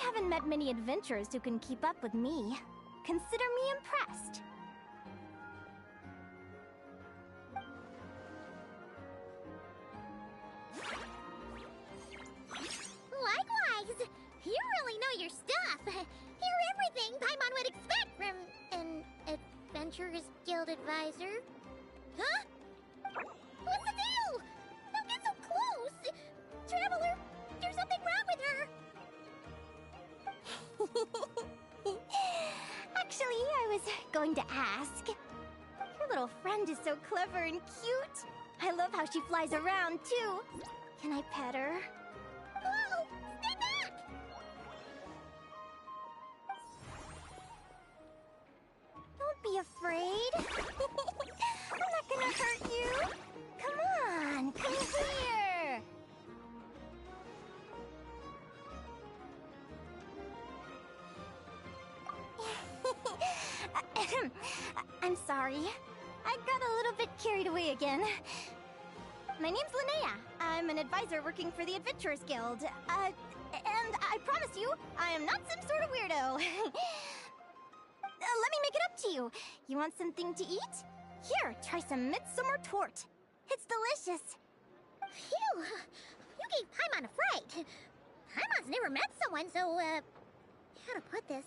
haven't met many adventurers who can keep up with me. Consider me impressed. Likewise! You really know your stuff! You're everything Paimon would expect from an Adventurers Guild advisor. Huh? What's the deal? Don't get so close! Traveler, there's something wrong with her! Actually, I was going to ask. Your little friend is so clever and cute. I love how she flies around, too. Can I pet her? Whoa! Stay back! Don't be afraid. I'm not gonna hurt you. Come on, come here. I'm sorry. I got a little bit carried away again. My name's Linnea. I'm an advisor working for the Adventurers Guild. And I promise you, I am not some sort of weirdo. Let me make it up to you. You want something to eat? Here, try some midsummer tort. It's delicious. Phew! You gave Paimon a fright. Paimon's never met someone so, how to put this,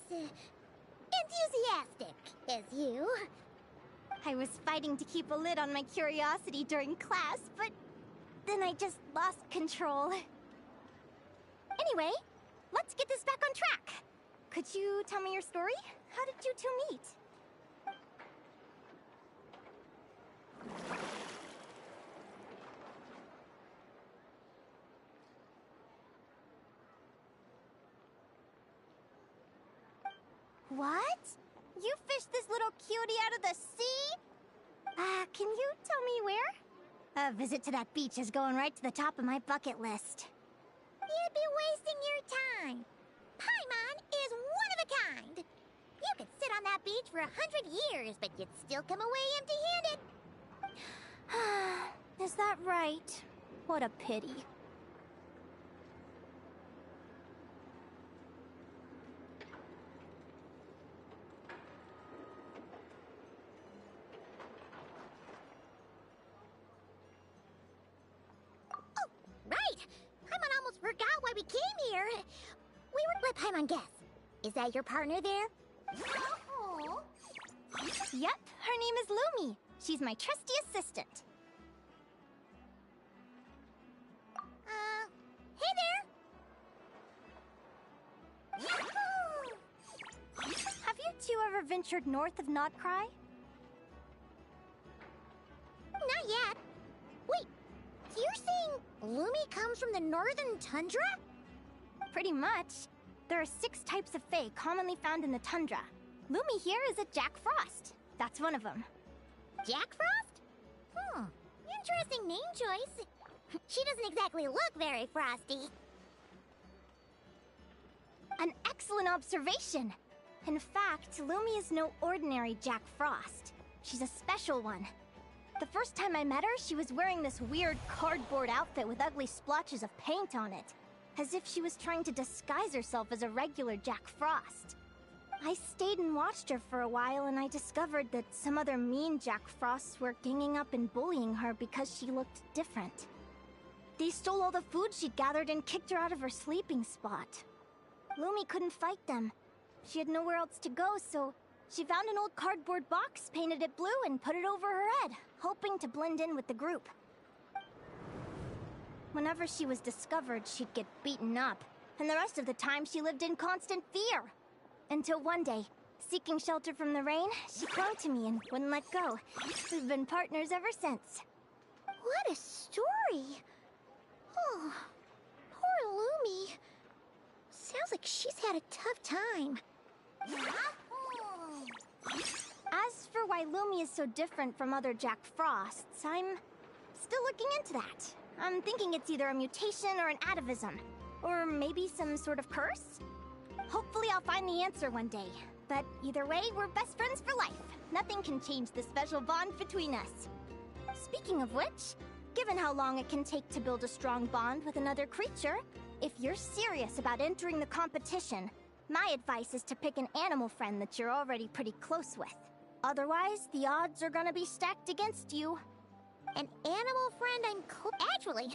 enthusiastic as you. I was fighting to keep a lid on my curiosity during class, but then I just lost control. Anyway, let's get this back on track. Could you tell me your story? How did you two meet? What? You fished this little cutie out of the sea? Can you tell me where? A visit to that beach is going right to the top of my bucket list. You'd be wasting your time. Paimon is one of a kind. You could sit on that beach for 100 years, but you'd still come away empty-handed. Is that right? What a pity. Right! Paimon almost forgot why we came here. Let Paimon guess. Is that your partner there? Oh. Yep, her name is Lumi. She's my trusty assistant. Hey there! Have you two ever ventured north of Notcry? Not yet. Wait, you're saying Lumi comes from the northern tundra? Pretty much. There are 6 types of fae commonly found in the tundra. Lumi here is a Jack Frost. That's one of them. Jack Frost? Interesting name choice. She doesn't exactly look very frosty. An excellent observation. In fact, Lumi is no ordinary Jack Frost. She's a special one. The first time I met her, she was wearing this weird cardboard outfit with ugly splotches of paint on it, as if she was trying to disguise herself as a regular Jack Frost. I stayed and watched her for a while, and I discovered that some other mean Jack Frosts were ganging up and bullying her because she looked different. They stole all the food she'd gathered and kicked her out of her sleeping spot. Lumi couldn't fight them. She had nowhere else to go, so she found an old cardboard box, painted it blue, and put it over her head, hoping to blend in with the group. Whenever she was discovered, she'd get beaten up, and the rest of the time she lived in constant fear. Until one day, seeking shelter from the rain, she clung to me and wouldn't let go. We've been partners ever since. What a story! Oh, poor Lumi. Sounds like she's had a tough time. As for why Lumi is so different from other Jack Frosts, I'm still looking into that. I'm thinking it's either a mutation or an atavism. Or maybe some sort of curse? Hopefully I'll find the answer one day. But either way, we're best friends for life. Nothing can change the special bond between us. Speaking of which, given how long it can take to build a strong bond with another creature, If you're serious about entering the competition, my advice is to pick an animal friend that you're already pretty close with. Otherwise, the odds are gonna be stacked against you. An animal friend I'm Actually,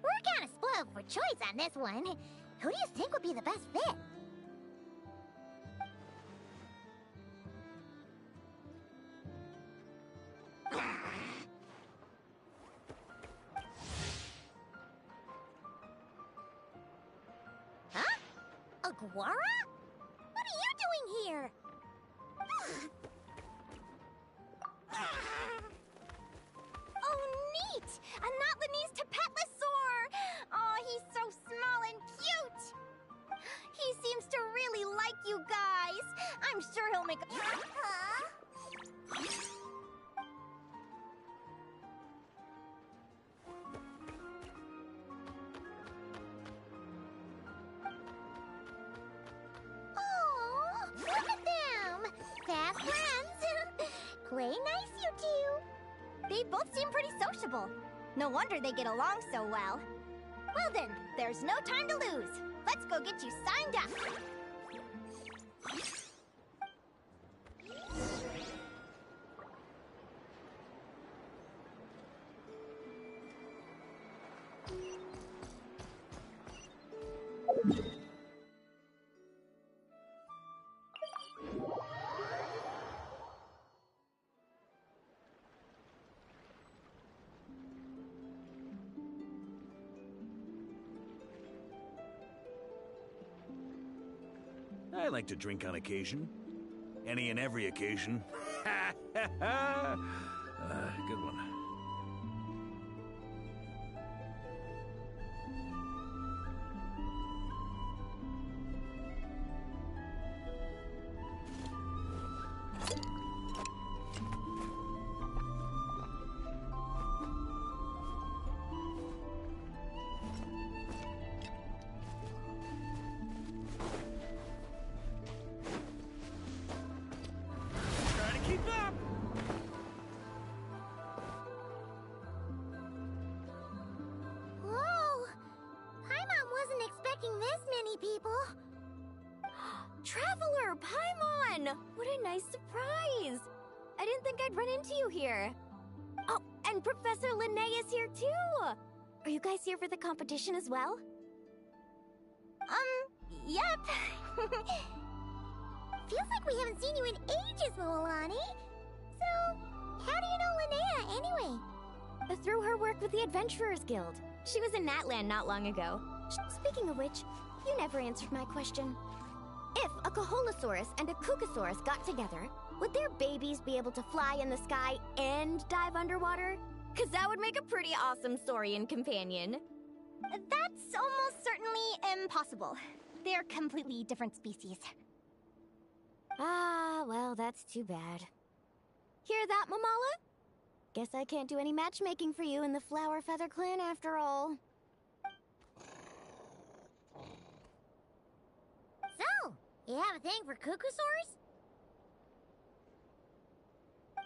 we're kinda spoiled for choice on this one. Who do you think would be the best fit? Huh? Aguara? What are you doing here? Oh, neat! A Notlanese Tapetlosaur! Oh, he's so small and cute! He seems to really like you guys. I'm sure he'll make a... Oh, look at them! Fast friends! Play nice, you two! They both seem pretty sociable. No wonder they get along so well. Well then, there's no time to lose. Let's go get you signed up. I like to drink on occasion. Any and every occasion. Good one. Whoa! Paimon wasn't expecting this many people. Traveler, Paimon! What a nice surprise! I didn't think I'd run into you here. Oh, and Professor Linnae is here too! Are you guys here for the competition as well? Yep. Feels like we haven't seen you in ages, Moalani. So, how do you know Linnea anyway? Through her work with the Adventurers Guild. She was in Natland not long ago. Speaking of which, you never answered my question. If a Kaholosaurus and a Kookasaurus got together, would their babies be able to fly in the sky and dive underwater? 'Cause that would make a pretty awesome saurian companion. That's almost certainly impossible. They're completely different species. Ah, well, that's too bad. Hear that, Mamala? Guess I can't do any matchmaking for you in the Flower Feather Clan after all. So, you have a thing for Kookasaurs?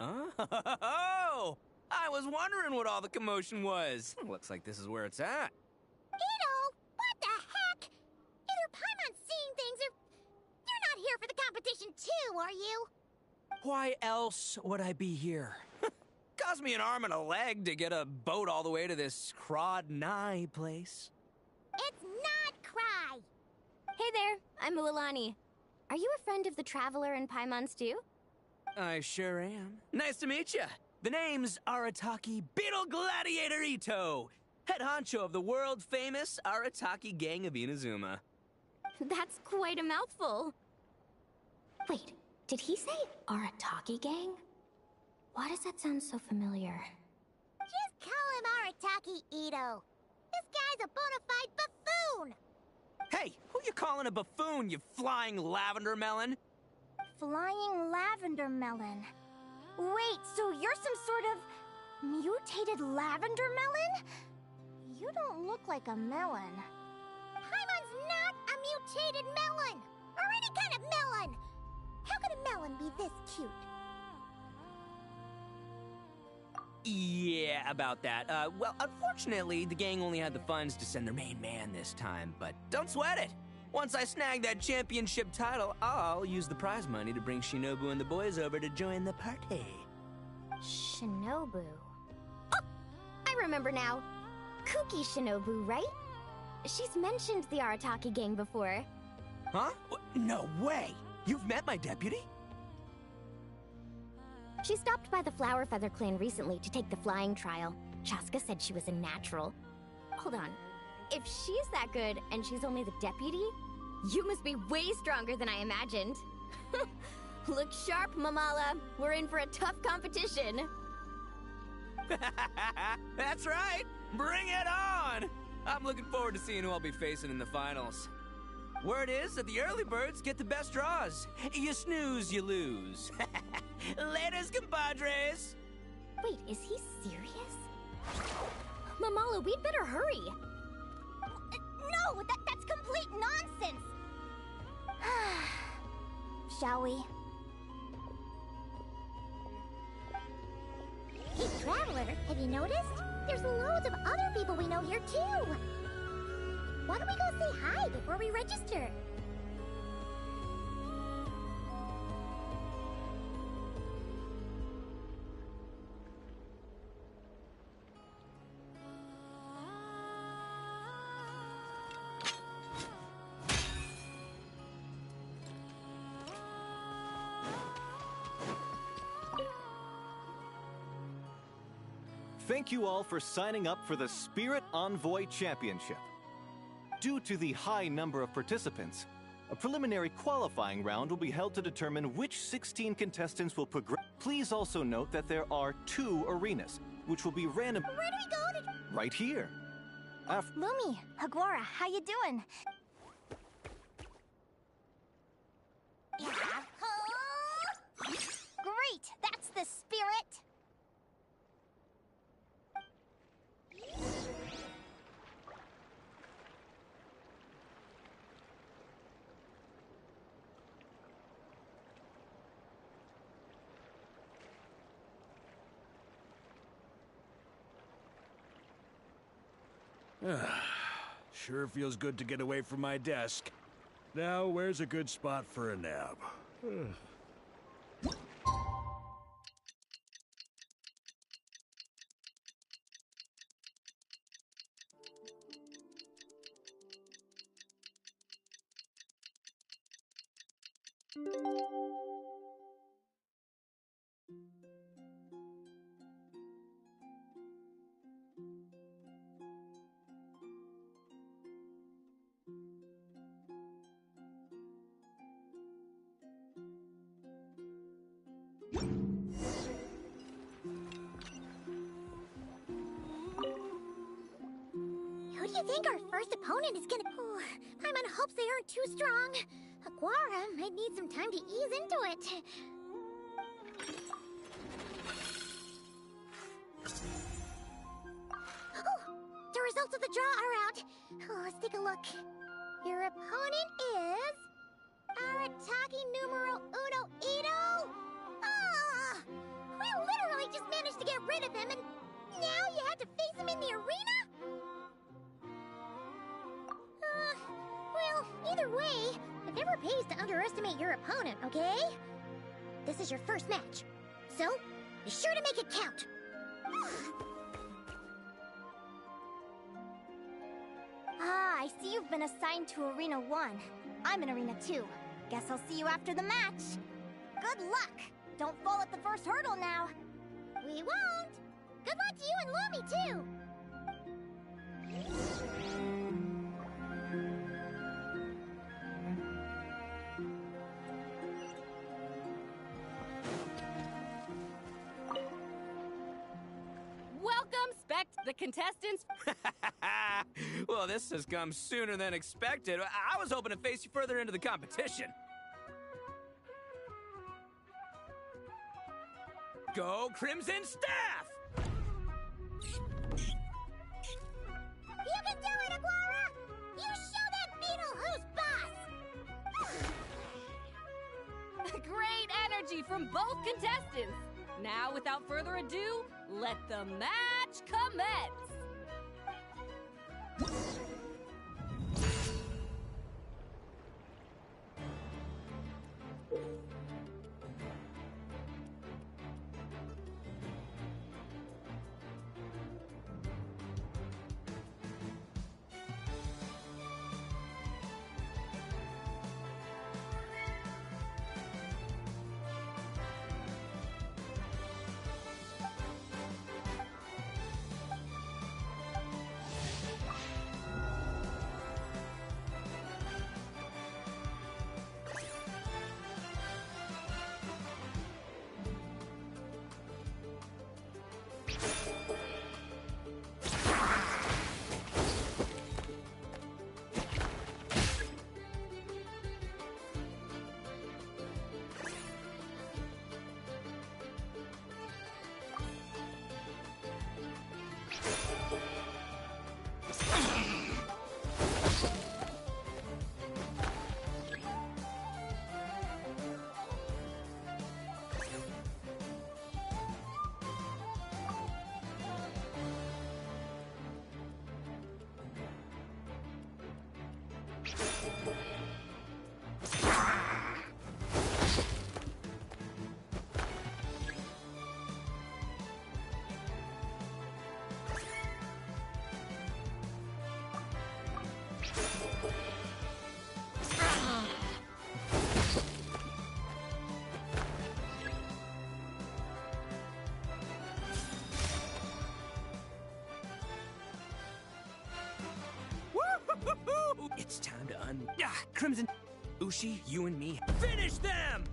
Oh! I was wondering what all the commotion was. Looks like this is where it's at. Ito, what the heck? Either Paimon's seeing things or you're not here for the competition too, are you? Why else would I be here? Cost me an arm and a leg to get a boat all the way to this Crawd-Nigh place. It's not Cry. Hey there, I'm Mualani. Are you a friend of the Traveler and Paimon Stew? I sure am. Nice to meet you. The name's Arataki Beetle Gladiator Ito, head honcho of the world-famous Arataki Gang of Inazuma. That's quite a mouthful. Wait, did he say Arataki Gang? Why does that sound so familiar? Just call him Arataki Ito. This guy's a bona fide buffoon. Hey, who you calling a buffoon, you flying lavender melon? Flying lavender melon. Wait, so you're some sort of mutated lavender melon? You don't look like a melon. Paimon's not a mutated melon, or any kind of melon. How could a melon be this cute? Yeah, about that. Well, unfortunately, the gang only had the funds to send their main man this time, but don't sweat it. Once I snag that championship title, I'll use the prize money to bring Shinobu and the boys over to join the party. Shinobu. Oh! I remember now. Cookie Shinobu, right? She's mentioned the Arataki gang before. Huh? No way! You've met my deputy? She stopped by the Flower Feather clan recently to take the flying trial. Chaska said she was a natural. Hold on. If she's that good and she's only the deputy, you must be way stronger than I imagined. Look sharp, Mamala. We're in for a tough competition. That's right! Bring it on! I'm looking forward to seeing who I'll be facing in the finals. Word is that the early birds get the best draws. You snooze, you lose. Laters, compadres! Wait, is he serious? Mamala, we'd better hurry. No, that's complete nonsense! Shall we? Hey, Traveler, have you noticed? There's loads of other people we know here, too! Why don't we go say hi before we register? Thank you all for signing up for the Spirit Envoy Championship. Due to the high number of participants, a preliminary qualifying round will be held to determine which 16 contestants will progress. Please also note that there are 2 arenas, which will be random. Where do we go to... Right here. Lumi, Aguara, how you doing? Great, that's the spirit! Sure feels good to get away from my desk. Now, where's a good spot for a nap? Who do you think our first opponent is gonna... Oh, Paimon hopes they aren't too strong. Aguara might need some time to ease into it. Oh, the results of the draw are out. Oh, let's take a look. Your opponent is... Arataki numero uno Ito? Ah! We literally just managed to get rid of him, and now you have to face him in the arena? Well, either way, it never pays to underestimate your opponent, okay? This is your first match, so be sure to make it count. Ah, I see you've been assigned to Arena 1. I'm in Arena 2. Guess I'll see you after the match. Good luck! Don't fall at the first hurdle now. We won't! Good luck to you and Lumi, too! Welcome, the contestants. Well, this has come sooner than expected. I was hoping to face you further into the competition. Go Crimson Staff! You can do it, Aguara! You show that beetle who's boss! Great energy from both contestants. Now, without further ado, let the match commence! It's time to Crimson. Ushi, you and me. Finish them!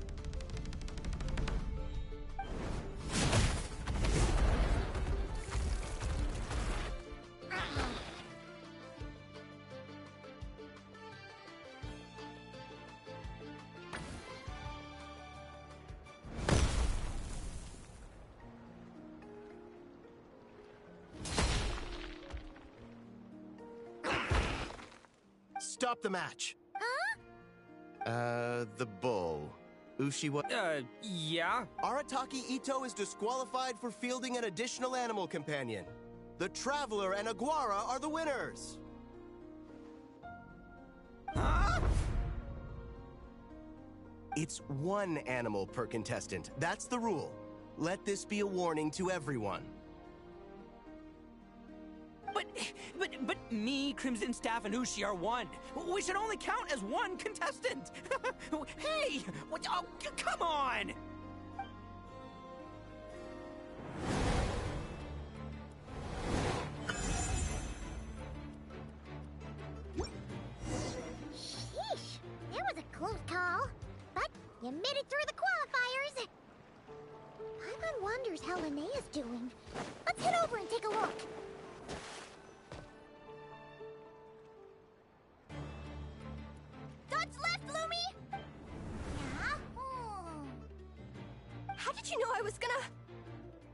Stop the match. Huh? The bull. Ushi what? Yeah? Arataki Ito is disqualified for fielding an additional animal companion. The Traveler and Aguara are the winners. Huh? It's one animal per contestant. That's the rule. Let this be a warning to everyone. But me, Crimson Staff, and Ushi are one. We should only count as one contestant. Hey! What, oh, come on! Sheesh, that was a close call. But you made it through the qualifiers. Paimon wonders how Linnea's doing. Let's head over and take a look. Dodge left, Lumi! Yeah? Hmm. How did you know I was gonna...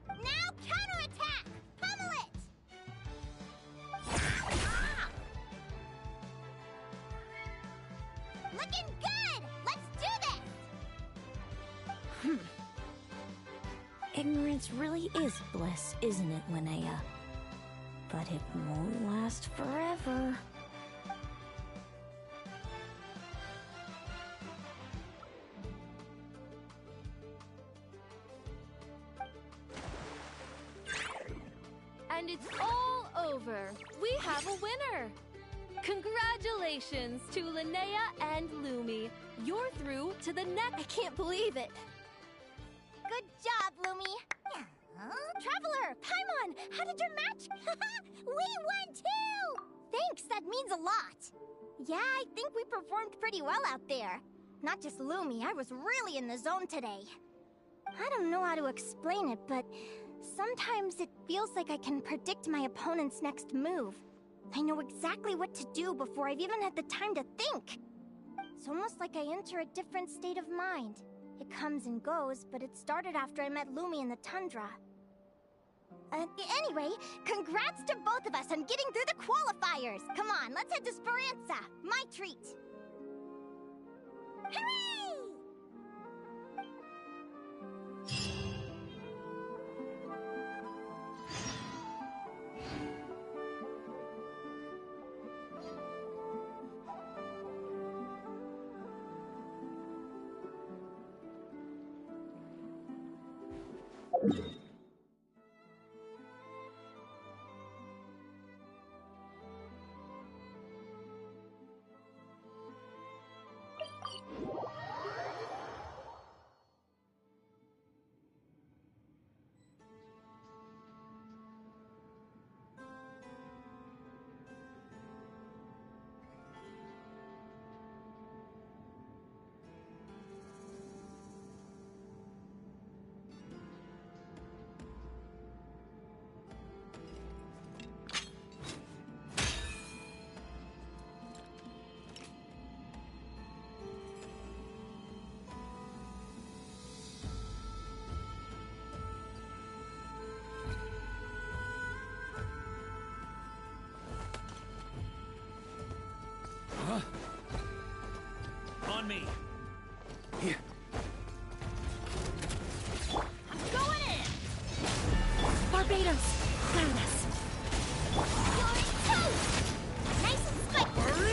Now counterattack! Pummel it! Looking good! Let's do this! Ignorance really is bliss, isn't it, Linnea? But it won't last forever. And it's all over. We have a winner. Congratulations to Linnea and Lumi. You're through to the next. I can't believe it. Good job, Lumi. Traveler, Paimon, how did your match? We won too! Thanks, that means a lot. Yeah, I think we performed pretty well out there. Not just Lumi, I was really in the zone today. I don't know how to explain it, but sometimes it feels like I can predict my opponent's next move. I know exactly what to do before I've even had the time to think. It's almost like I enter a different state of mind. It comes and goes, but it started after I met Lumi in the tundra. Anyway, congrats to both of us on getting through the qualifiers! Come on, let's head to Speranza, my treat! Hooray! On me! I'm going in! Barbados, guide us. You're toast! Nice and spicy!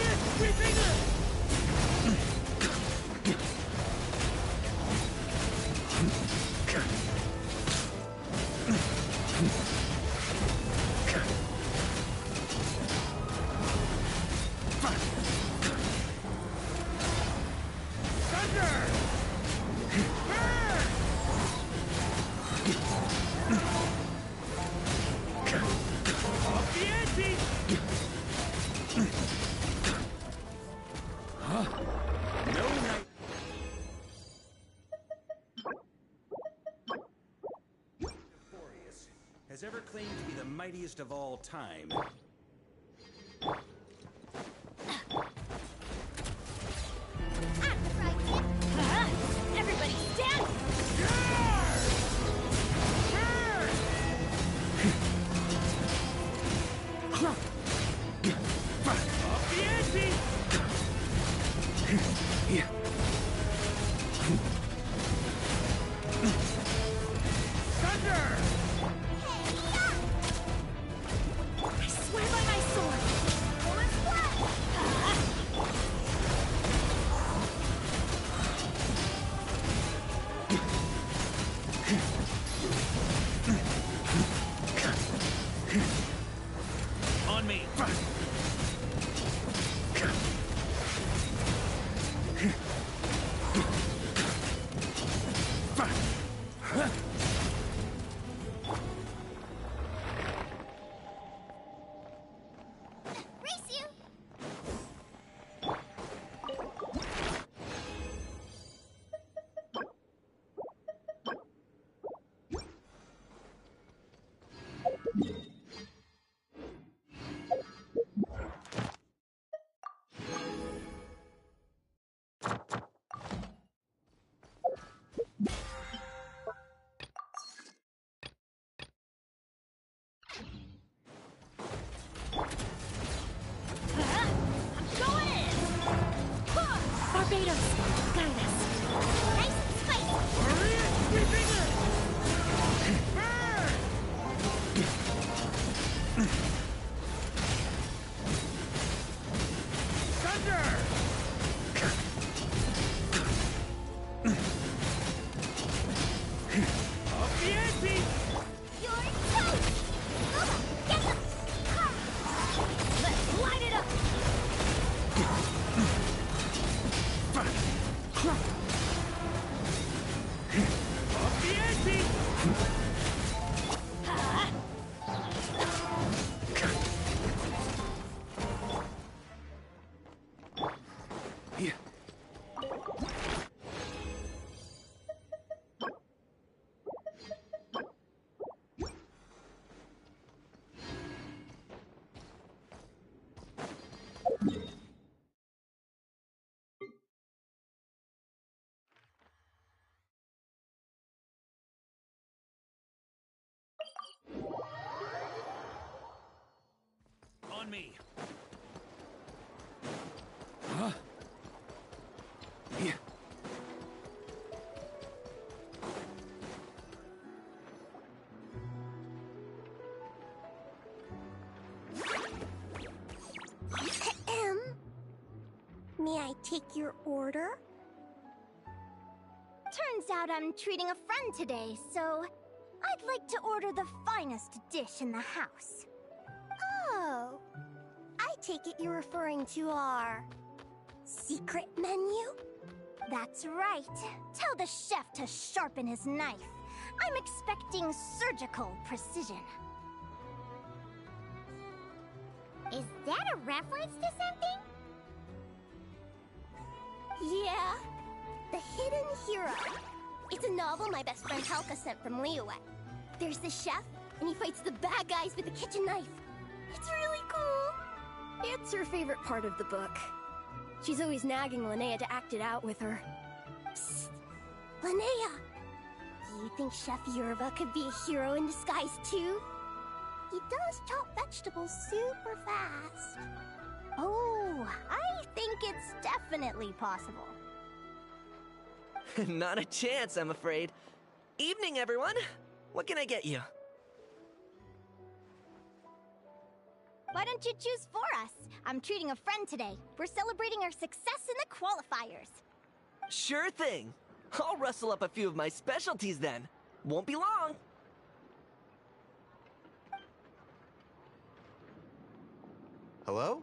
Has ever claimed to be the mightiest of all time. Everybody stand! Off the ante! Thunder! I swear by my sword! Woman's blood! On me! Race you! Barbados, guide us. Nice and spicy! Off the ante! You're toast! Luma, get them! Let's light it up! Off the ante! On me! Huh? Yeah. May I take your order? Turns out I'm treating a friend today, so I'd like to order the finest dish in the house. Oh. I take it you're referring to our secret menu? That's right. Tell the chef to sharpen his knife. I'm expecting surgical precision. Is that a reference to something? Yeah. The Hidden Hero. It's a novel my best friend Halka sent from Liyue. There's the chef, and he fights the bad guys with a kitchen knife. It's really cool. It's her favorite part of the book. She's always nagging Linnea to act it out with her. Psst. Linnea! You think Chef Yerba could be a hero in disguise too? He does chop vegetables super fast. Oh, I think it's definitely possible. Not a chance, I'm afraid. Evening, everyone. What can I get you? Why don't you choose for us? I'm treating a friend today. We're celebrating our success in the qualifiers. Sure thing. I'll rustle up a few of my specialties then. Won't be long. Hello?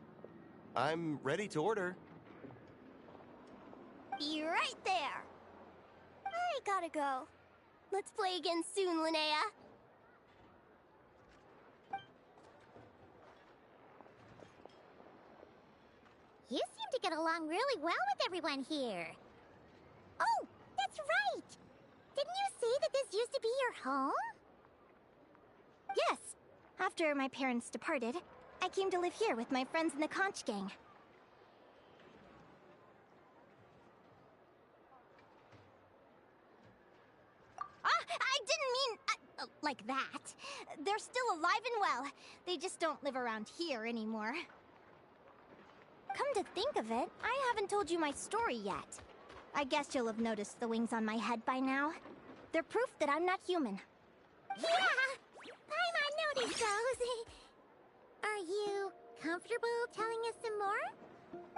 I'm ready to order. Be right there. I gotta go. Let's play again soon, Linnea. You seem to get along really well with everyone here. Oh, that's right! Didn't you say that this used to be your home? Yes. After my parents departed, I came to live here with my friends in the conch gang. I didn't mean like that. They're still alive and well. They just don't live around here anymore. Come to think of it, I haven't told you my story yet. I guess you'll have noticed the wings on my head by now. They're proof that I'm not human. Yeah! I noticed those. Are you comfortable telling us some more?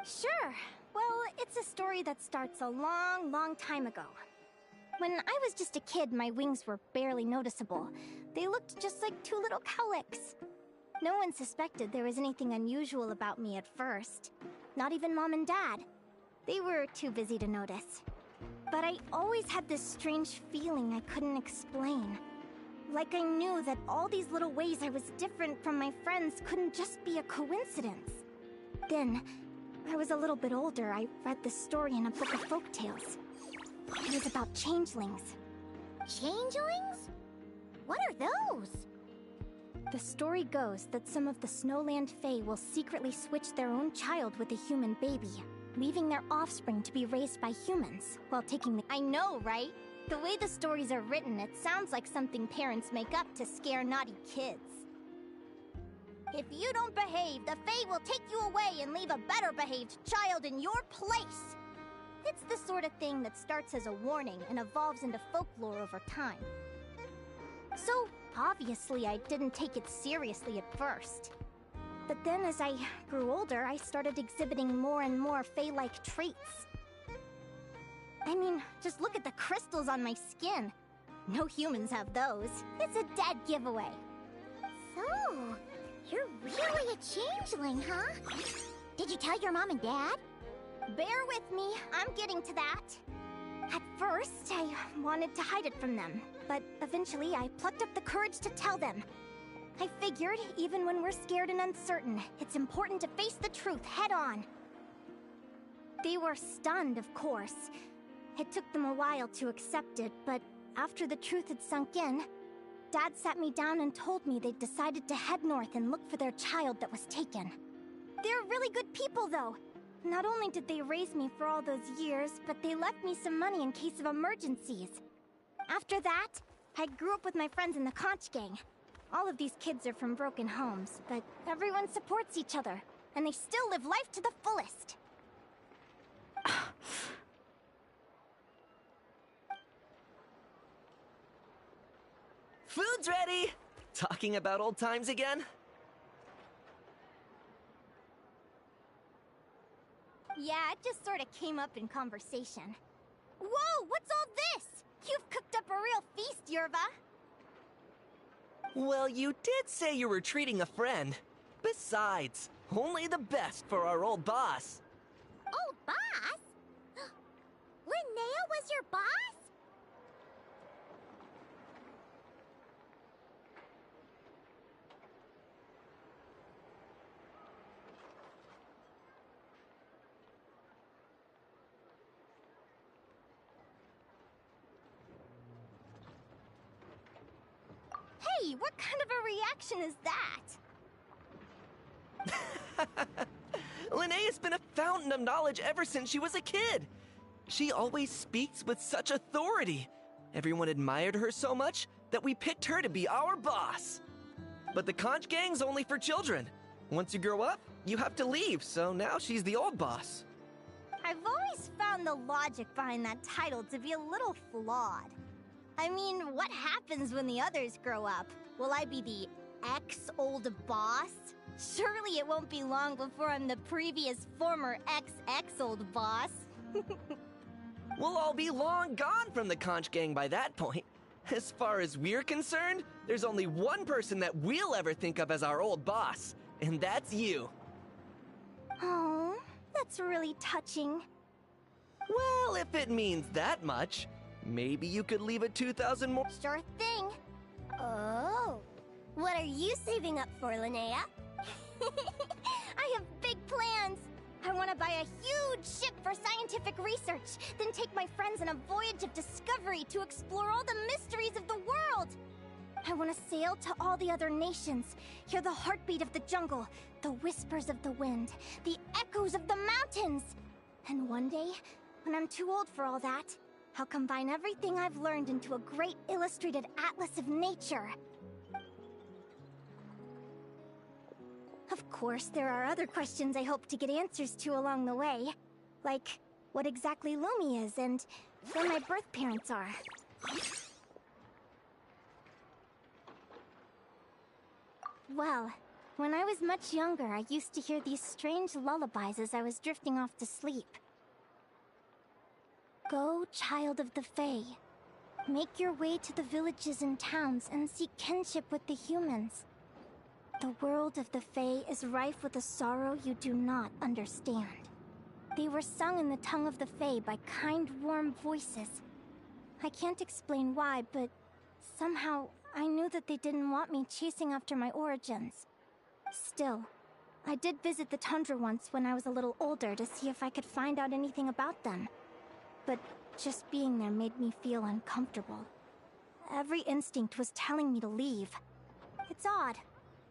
Sure. Well, it's a story that starts a long, long time ago. When I was just a kid, my wings were barely noticeable. They looked just like two little cowlicks. No one suspected there was anything unusual about me at first. Not even Mom and Dad. They were too busy to notice. But I always had this strange feeling I couldn't explain. Like I knew that all these little ways I was different from my friends couldn't just be a coincidence. Then, when I was a little bit older, I read this story in a book of folktales. It was about changelings. Changelings? What are those? The story goes that some of the Snowland Fae will secretly switch their own child with a human baby, leaving their offspring to be raised by humans, while taking the— I know, right? The way the stories are written, it sounds like something parents make up to scare naughty kids. If you don't behave, the Fae will take you away and leave a better-behaved child in your place! It's the sort of thing that starts as a warning and evolves into folklore over time. So, obviously, I didn't take it seriously at first. But then as I grew older, I started exhibiting more and more Fae-like traits. I mean, just look at the crystals on my skin. No humans have those. It's a dead giveaway. So, you're really a changeling, huh? Did you tell your mom and dad? Bear with me, I'm getting to that. At first, I wanted to hide it from them, but eventually I plucked up the courage to tell them. I figured, even when we're scared and uncertain, it's important to face the truth head on. They were stunned, of course. It took them a while to accept it, but after the truth had sunk in, Dad sat me down and told me they'd decided to head north and look for their child that was taken. They're really good people, though. Not only did they raise me for all those years, but they left me some money in case of emergencies. After that, I grew up with my friends in the conch gang. All of these kids are from broken homes, but everyone supports each other, and they still live life to the fullest. Food's ready! Talking about old times again? Yeah, it just sort of came up in conversation. Whoa, what's all this? You've cooked up a real feast, Yerba. Well, you did say you were treating a friend. Besides, only the best for our old boss. Old boss? Linnea was your boss? Hey, what kind of a reaction is that? Linnea's been a fountain of knowledge ever since she was a kid. She always speaks with such authority. Everyone admired her so much that we picked her to be our boss. But the conch gang's only for children. Once you grow up, you have to leave, so now she's the old boss. I've always found the logic behind that title to be a little flawed. I mean, what happens when the others grow up? Will I be the ex-old boss? Surely it won't be long before I'm the previous former ex-old boss. We'll all be long gone from the conch gang by that point. As far as we're concerned, there's only one person that we'll ever think of as our old boss, and that's you. Oh, that's really touching. Well, if it means that much, maybe you could leave a 2,000 more. Sure thing. Oh, what are you saving up for, Linnea? I have big plans. I want to buy a huge ship for scientific research, then take my friends on a voyage of discovery to explore all the mysteries of the world. I want to sail to all the other nations, hear the heartbeat of the jungle, the whispers of the wind, the echoes of the mountains. And one day, when I'm too old for all that, I'll combine everything I've learned into a great illustrated atlas of nature. Of course, there are other questions I hope to get answers to along the way. Like, what exactly Lumi is and where my birth parents are. Well, when I was much younger, I used to hear these strange lullabies as I was drifting off to sleep. Go, child of the Fae. Make your way to the villages and towns and seek kinship with the humans. The world of the Fae is rife with a sorrow you do not understand. They were sung in the tongue of the Fae by kind, warm voices. I can't explain why, but somehow I knew that they didn't want me chasing after my origins. Still, I did visit the tundra once when I was a little older to see if I could find out anything about them. But just being there made me feel uncomfortable. Every instinct was telling me to leave. It's odd.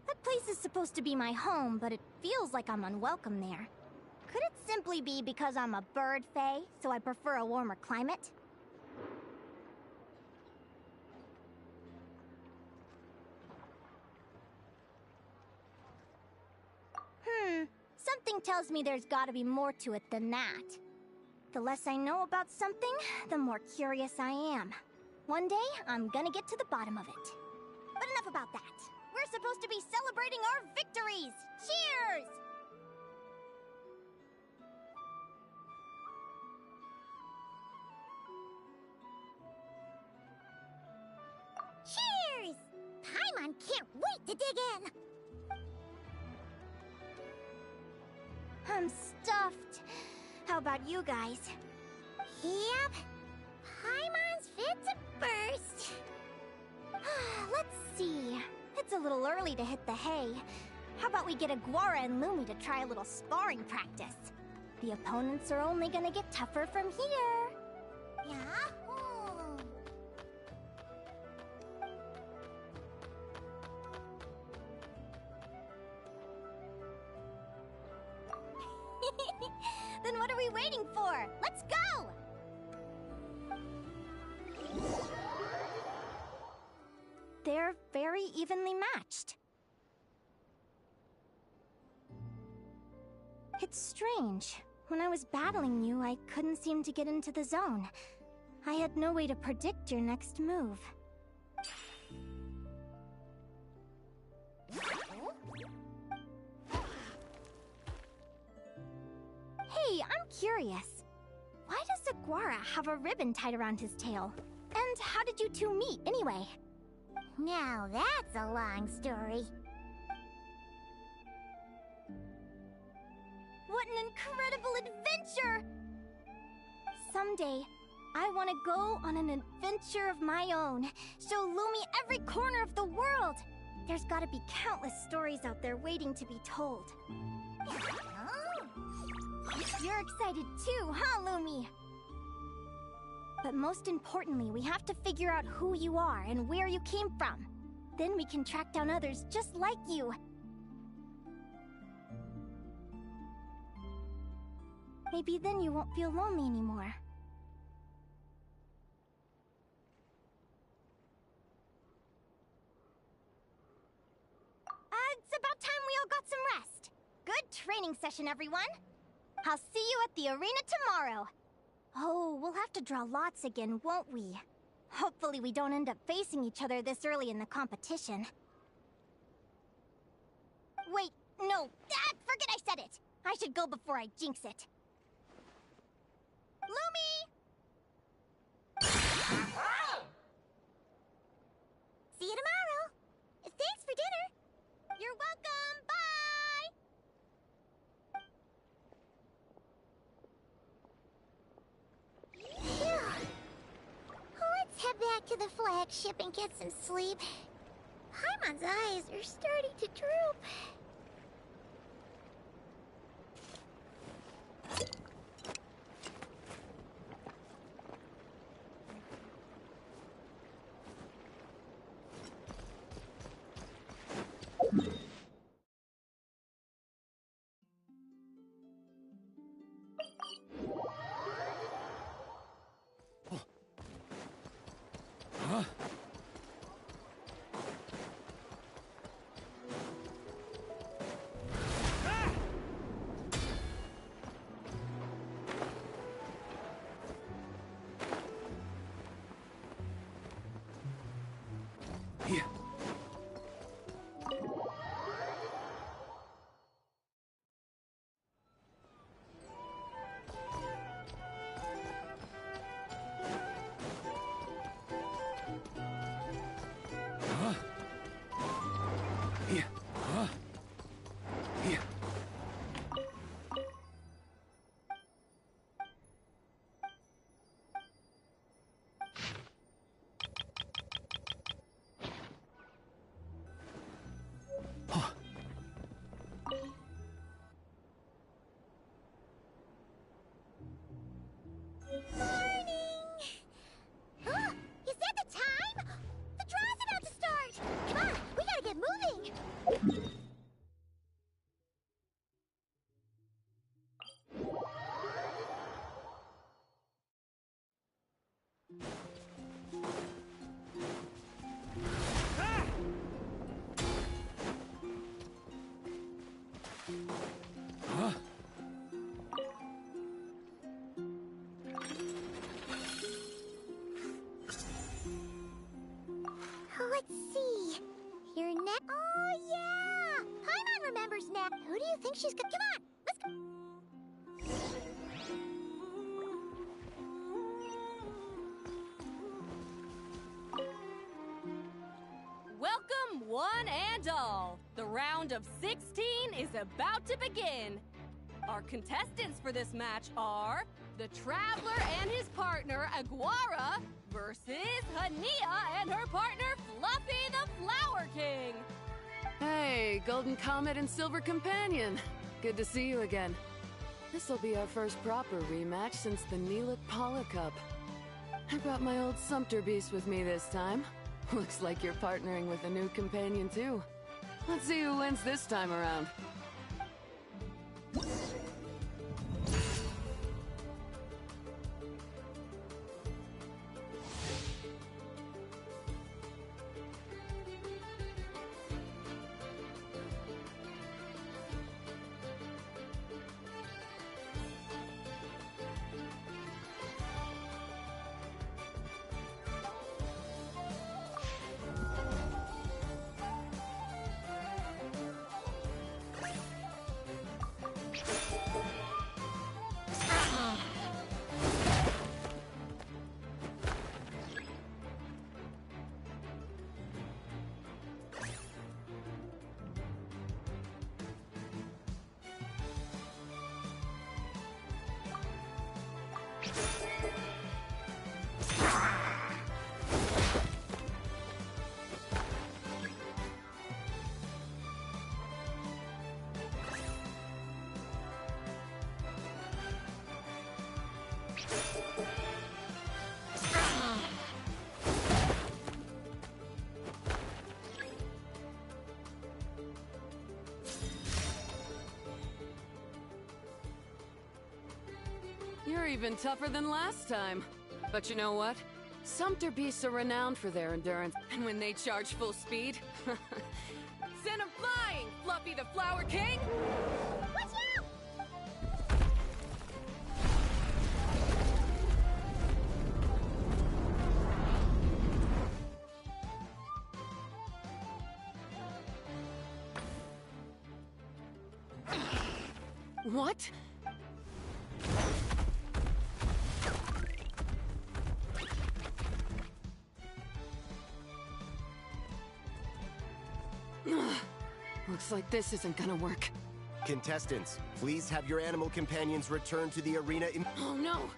That place is supposed to be my home, but it feels like I'm unwelcome there. Could it simply be because I'm a bird fae, so I prefer a warmer climate? Something tells me there's gotta be more to it than that. The less I know about something, the more curious I am. One day, I'm gonna get to the bottom of it. But enough about that. We're supposed to be celebrating our victories! Cheers! Cheers! Paimon can't wait to dig in! I'm stuffed. How about you guys? Yep. Paimon's fit to burst. Let's see. It's a little early to hit the hay. How about we get Aguara and Lumi to try a little sparring practice? The opponents are only gonna get tougher from here. Yahoo! Then what are we waiting for? Let's go! They're very evenly matched. It's strange. When I was battling you, I couldn't seem to get into the zone. I had no way to predict your next move. Hey, I'm curious. Why does Aguara have a ribbon tied around his tail? And how did you two meet, anyway? Now that's a long story. What an incredible adventure! Someday, I want to go on an adventure of my own. Show Lumi every corner of the world. There's gotta be countless stories out there waiting to be told. You're excited too, huh, Lumi? But most importantly, we have to figure out who you are and where you came from. Then we can track down others just like you. Maybe then you won't feel lonely anymore. It's about time we all got some rest. Good training session, everyone. I'll see you at the arena tomorrow. Oh, we'll have to draw lots again, won't we? Hopefully we don't end up facing each other this early in the competition. Wait, no, forget I said it. I should go before I jinx it. Lumi! See you tomorrow. Thanks for dinner. You're welcome. Bye! Phew. Let's head back to the flagship and get some sleep. Paimon's eyes are starting to droop. Let's see. Your neck. Oh, yeah! Paimon remembers now. Who do you think she's gonna. Come on! Let's go! Welcome, one and all. The round of 16 is about to begin. Our contestants for this match are the Traveler and his partner, Aguara, versus Hania and her partner, Fluffy the Flower King. Hey, Golden Comet and Silver Companion. Good to see you again. This'll be our first proper rematch since the Neelic Paula Cup. I brought my old Sumpter Beast with me this time. Looks like you're partnering with a new companion too. Let's see who wins this time around. even tougher than last time. But you know what? Sumpter beasts are renowned for their endurance, and when they charge full speed... Send 'em flying, Fluffy the Flower King! Watch out! What? Looks like this isn't gonna work. Contestants, please have your animal companions return to the arena Oh no!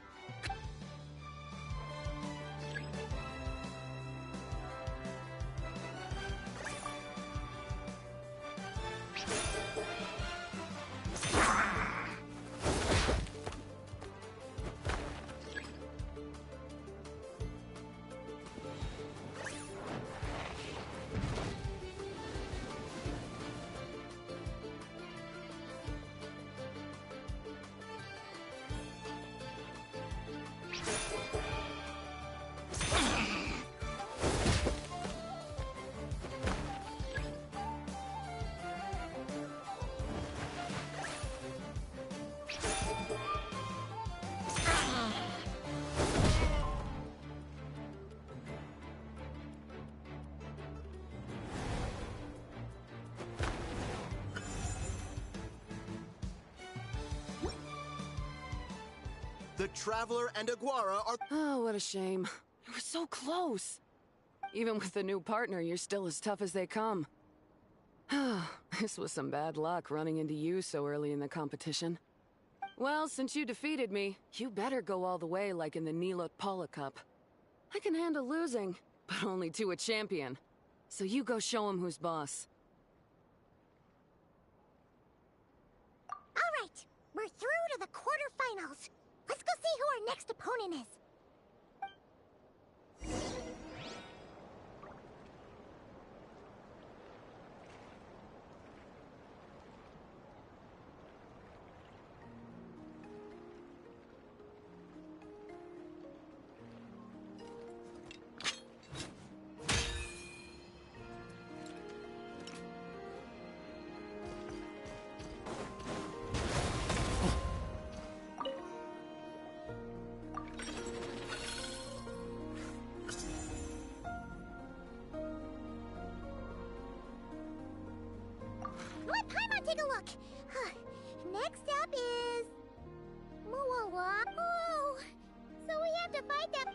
The Traveler and Aguara are... Oh, what a shame. It was so close. Even with the new partner, you're still as tough as they come. This was some bad luck running into you so early in the competition. Well, since you defeated me, you better go all the way like in the Nilot Paula Cup. I can handle losing, but only to a champion. So you go show him who's boss. All right, we're through to the quarterfinals. Let's go see who our next opponent is. Let Paimon take a look. Next up is... Muawa. Oh, so we have to fight them.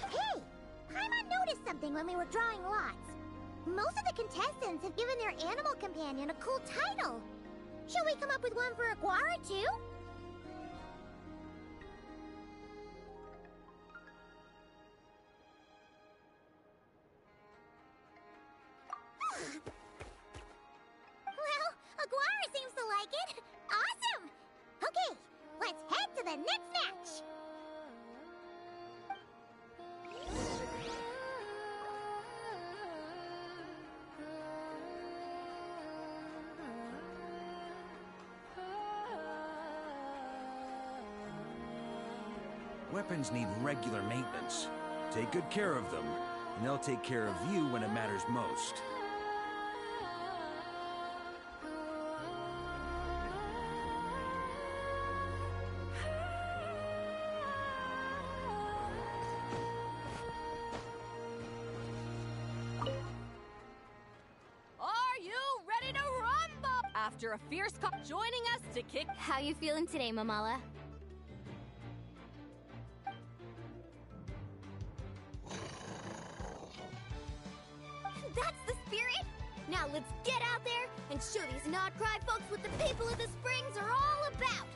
Hey, Paimon noticed something when we were drawing lots. Most of the contestants have given their animal companion a cool title. Shall we come up with one for Aguara too? Well, Aguara seems to like it. Awesome! Okay, let's head to the next match. Weapons need regular maintenance. Take good care of them, and they'll take care of you when it matters most. Are you ready to rumble? After a fierce joining us to kick... How you feeling today, Mamala? That's the spirit! Now let's get out there and show these not-cry folks what the people of the Springs are all about!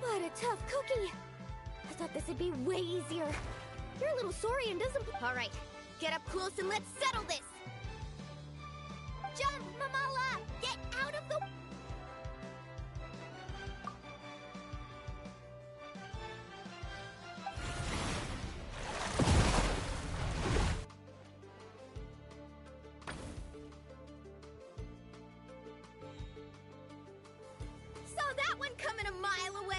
What a tough cookie! I thought this would be way easier. Your little Saurian doesn't... Alright, get up close and let's settle this! Jump, Mamala! Get out of the... Saw that one coming a mile away!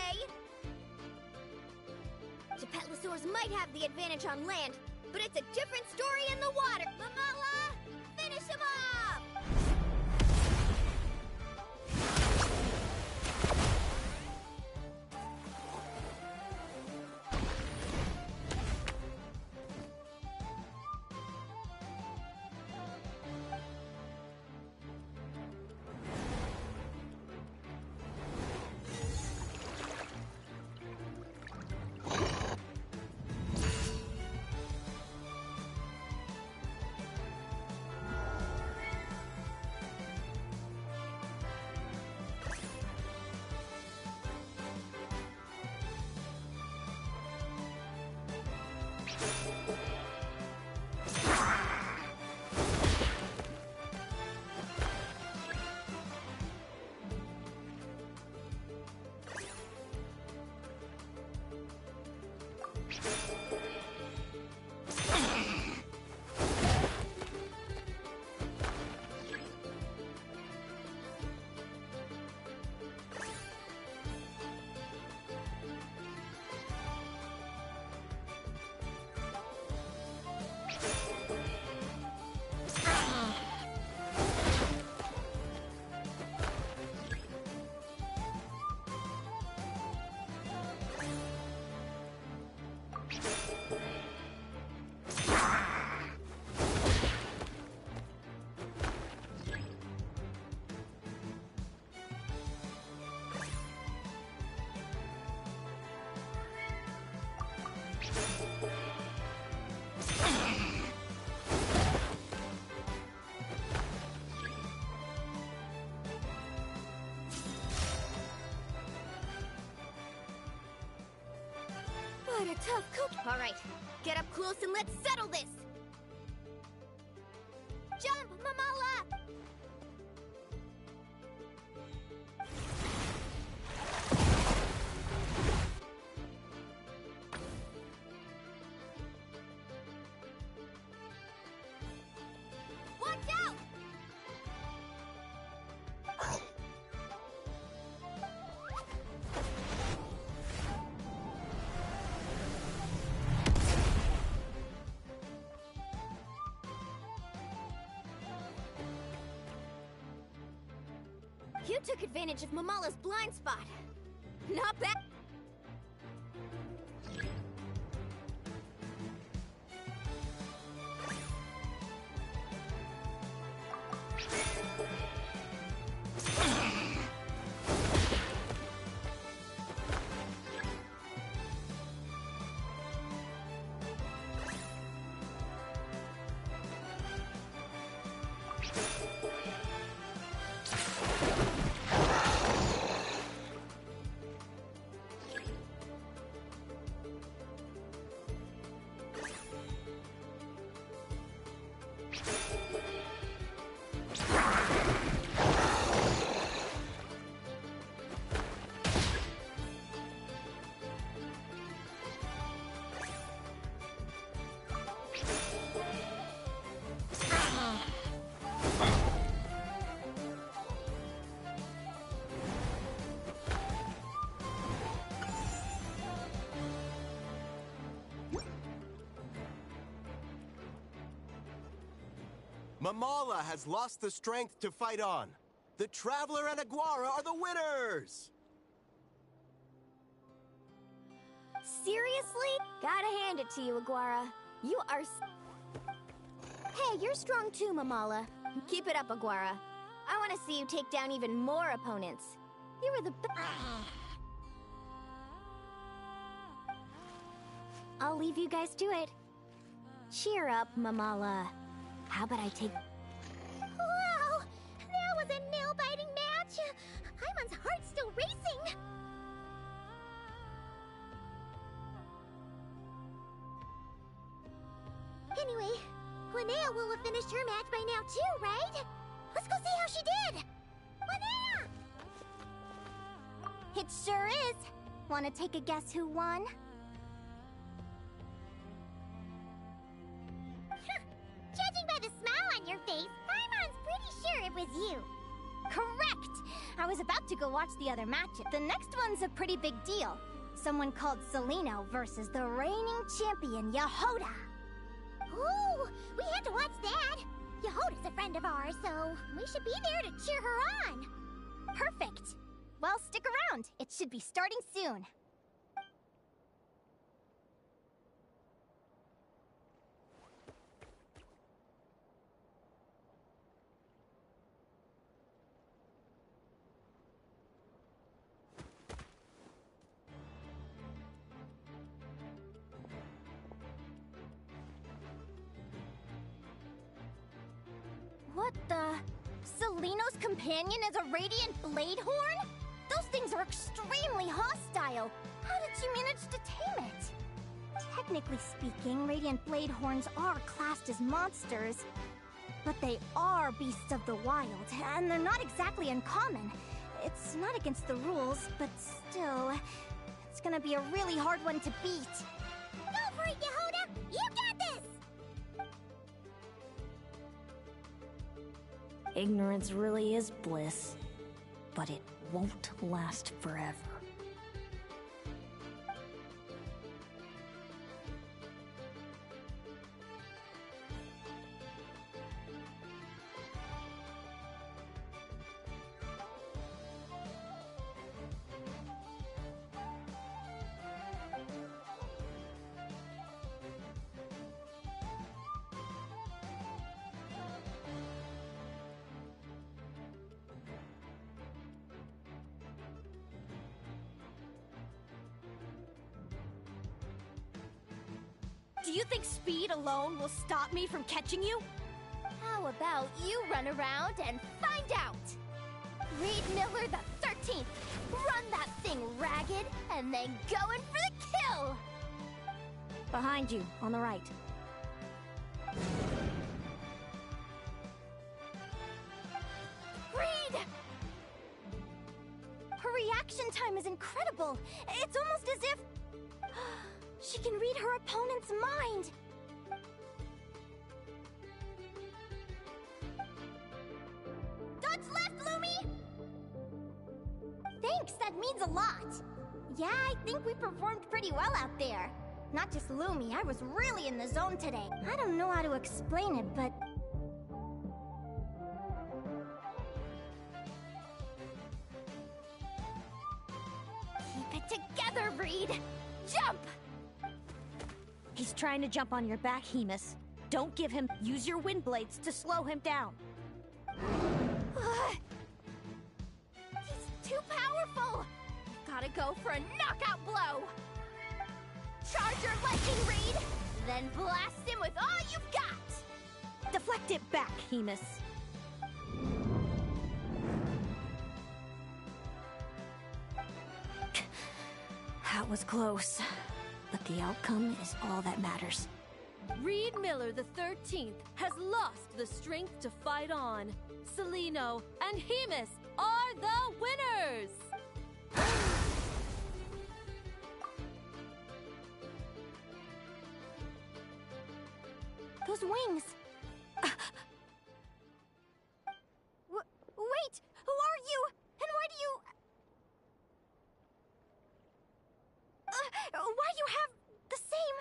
Gepetlosaurs might have the advantage on land, but it's a different story in the water! Mamala! Finish him off! What a tough cookie! Alright, get up close and let's settle this! Jump, Mamala! Watch out! You took advantage of Mamala's blind spot. Not bad. Mamala has lost the strength to fight on. The Traveler and Aguara are the winners! Seriously? Gotta hand it to you, Aguara. You are Hey, you're strong too, Mamala. Keep it up, Aguara. I want to see you take down even more opponents. You were the I'll leave you guys to it. Cheer up, Mamala. How about I take... Wow! That was a nail-biting match! Paimon's heart's still racing! Anyway, Linnea will have finished her match by now too, right? Let's go see how she did! Linnea! It sure is. Want to take a guess who won? Judging by the smile on your face, Paimon's pretty sure it was you. Correct! I was about to go watch the other matches. The next one's a pretty big deal. Someone called Celino versus the reigning champion, Yehoda. Ooh, we have to watch that. Yehoda's a friend of ours, so we should be there to cheer her on. Perfect. Well, stick around. It should be starting soon. What the? Celino's companion is a radiant blade horn? Those things are extremely hostile. How did you manage to tame it? Technically speaking, radiant blade horns are classed as monsters. But they are beasts of the wild, and they're not exactly uncommon. It's not against the rules, but still, it's gonna be a really hard one to beat. Go for it, Yehoda! You got this! Ignorance really is bliss, but it won't last forever. Do you think speed alone will stop me from catching you? How about you run around and find out? Reed Miller the 13th! Run that thing ragged, and then go in for the kill! Behind you, on the right. Reed! Her reaction time is incredible. It's almost as if... she can read her opponent's mind. Dodge left, Lumi! Thanks, that means a lot. Yeah, I think we performed pretty well out there. Not just Lumi, I was really in the zone today. I don't know how to explain it, but... keep it together, Reed! Jump! He's trying to jump on your back, Hemus. Don't give him... use your wind blades to slow him down. He's too powerful! You've gotta go for a knockout blow! Charge your lightning, Reed! Then blast him with all you've got! Deflect it back, Hemus. That was close. But the outcome is all that matters. Reed Miller the 13th has lost the strength to fight on. Celino and Hemus are the winners! Those wings! Wait! Who are you? And why do you... why you have the same...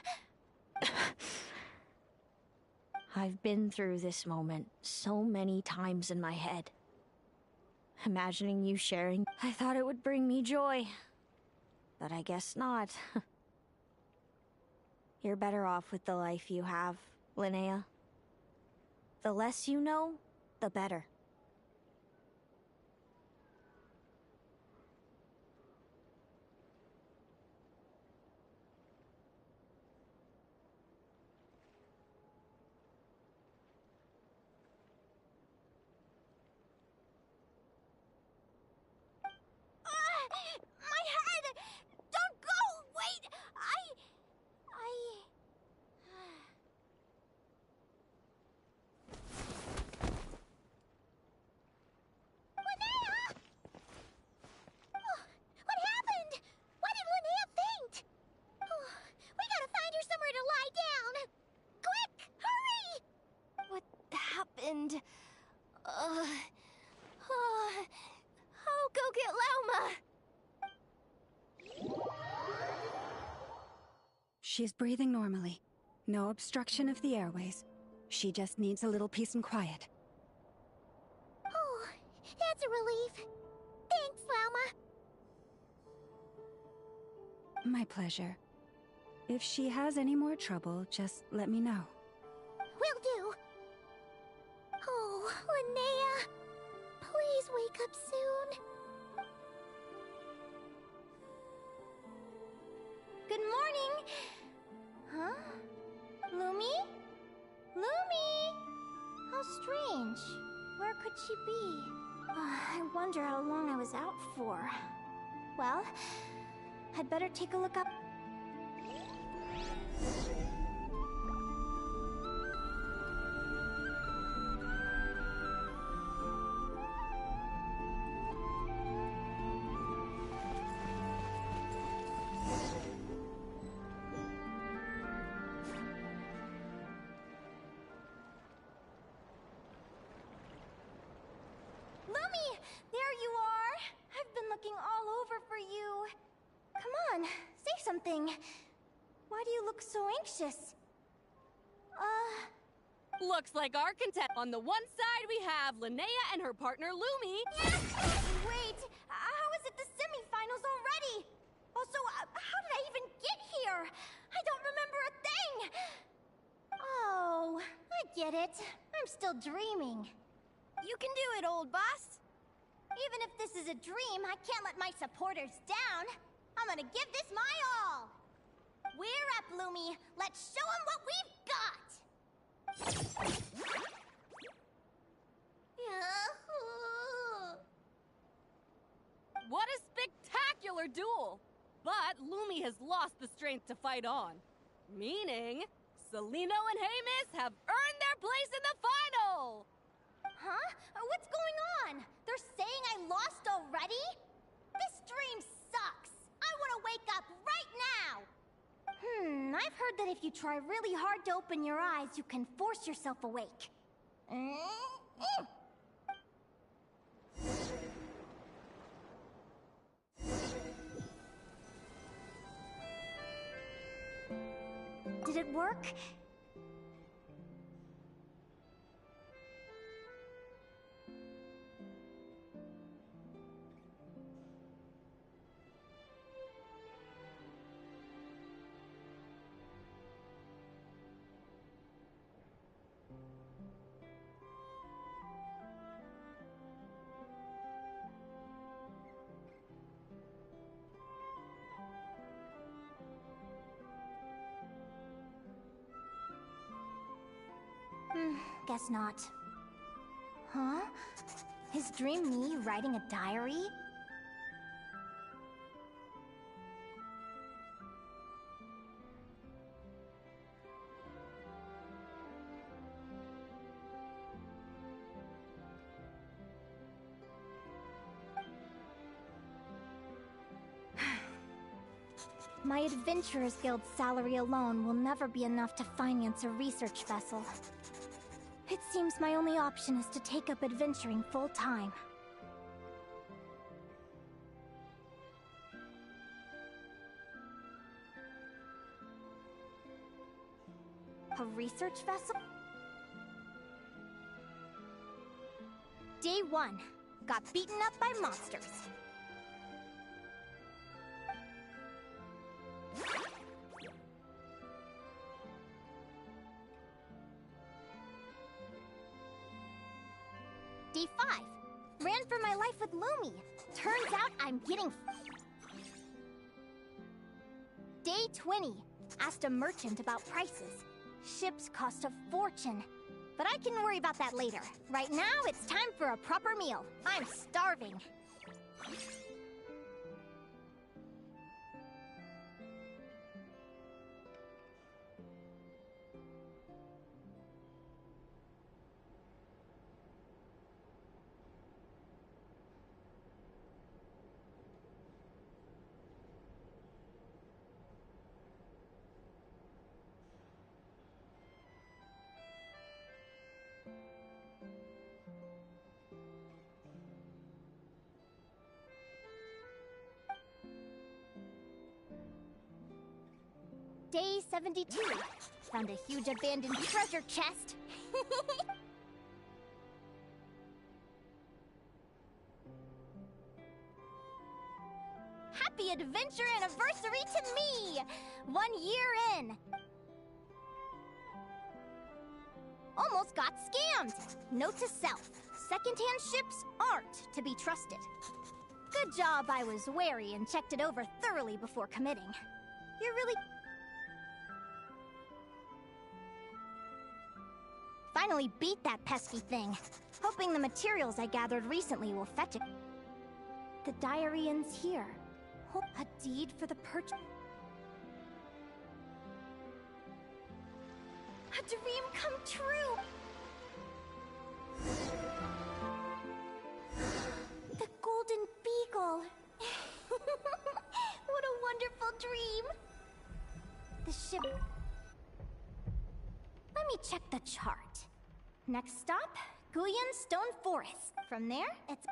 I've been through this moment so many times in my head. Imagining you sharing, I thought it would bring me joy. But I guess not. You're better off with the life you have, Linnea. The less you know, the better. My head! Don't go! Wait! Linnea! Oh, what happened? Why did Linnea faint? Oh, we gotta find her somewhere to lie down. Quick, hurry! What happened? I'll go get Lauma! She's breathing normally. No obstruction of the airways. She just needs a little peace and quiet. Oh, that's a relief. Thanks, Lauma. My pleasure. If she has any more trouble, just let me know. Will do. Oh, Linnea. Please wake up soon. Good morning! Huh? Lumi? Lumi! How strange. Where could she be? I wonder how long I was out for. Well, I'd better take a look up. Lumi! There you are! I've been looking all over for you. Come on, say something. Why do you look so anxious? Looks like our contest. On the one side, we have Linnea and her partner Lumi. Wait, how is it the semifinals already? Also, how did I even get here? I don't remember a thing! Oh, I get it. I'm still dreaming. You can do it, old boss! Even if this is a dream, I can't let my supporters down. I'm gonna give this my all. We're up, Lumi. Let's show them what we've got! What a spectacular duel! But Lumi has lost the strength to fight on. Meaning, Celino and Hamus have earned their place in the final! Huh? What's going on? They're saying I lost already? This dream sucks. I want to wake up right now. I've heard that if you try really hard to open your eyes, you can force yourself awake. Did it work? Guess not. Huh? Is Dream me writing a diary? My Adventurers Guild salary alone will never be enough to finance a research vessel. It seems my only option is to take up adventuring full-time. A research vessel? Day 1. Got beaten up by monsters. Day 5. Ran for my life with Lumi. Turns out I'm getting... Day 20. Asked a merchant about prices. Ships cost a fortune. But I can worry about that later. Right now, it's time for a proper meal. I'm starving. Day 72. Found a huge abandoned treasure chest. Happy adventure anniversary to me! 1 year in. Almost got scammed. Note to self. Secondhand ships aren't to be trusted. Good job I was wary and checked it over thoroughly before committing. You're really... Finally beat that pesky thing. Hoping the materials I gathered recently will fetch it. The diary ends here. A deed for the purchase. A dream come true! The Golden Beagle! What a wonderful dream! The ship... Let me check the chart. Next stop, Guyan Stone Forest. From there, it's...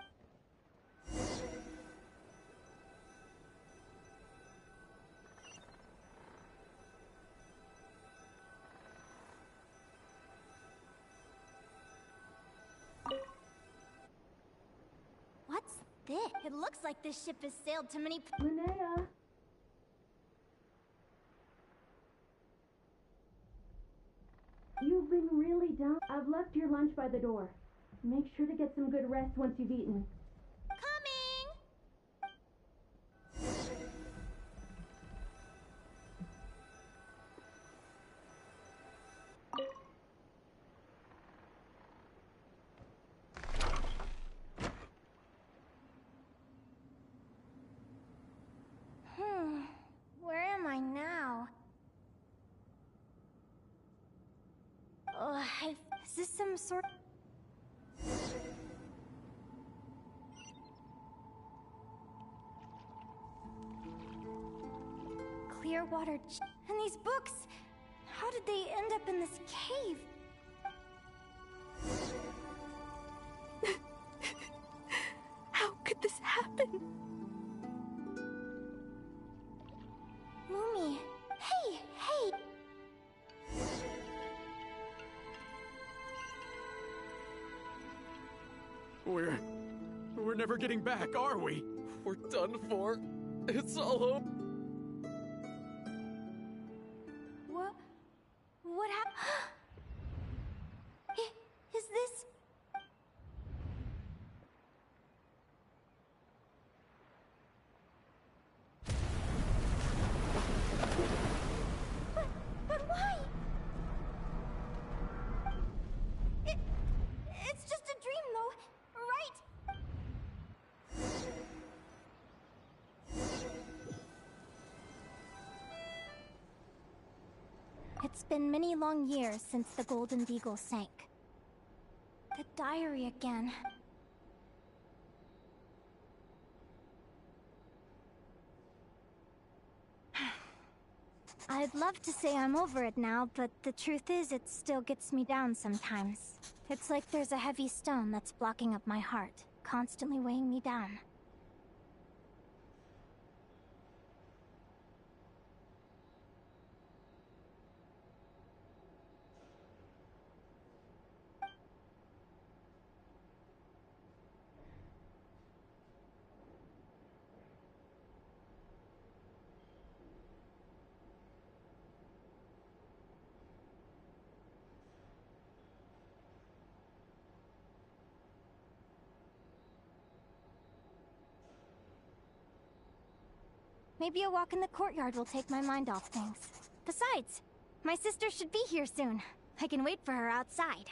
What's this? It looks like this ship has sailed to many... Linnea! You've been really down. I've left your lunch by the door. Make sure to get some good rest once you've eaten. Where am I now? Is this some sort... Clearwater... And these books! How did they end up in this cave? How could this happen? Lumi! Hey! Hey! We're never getting back, are we? We're done for. It's all over. What happened? Is this... But why? It's just a dream, though, right? It's been many long years since the Golden Beagle sank. The diary again. I'd love to say I'm over it now, but the truth is it still gets me down sometimes. It's like there's a heavy stone that's blocking up my heart, constantly weighing me down. Maybe a walk in the courtyard will take my mind off things. Besides, my sister should be here soon. I can wait for her outside.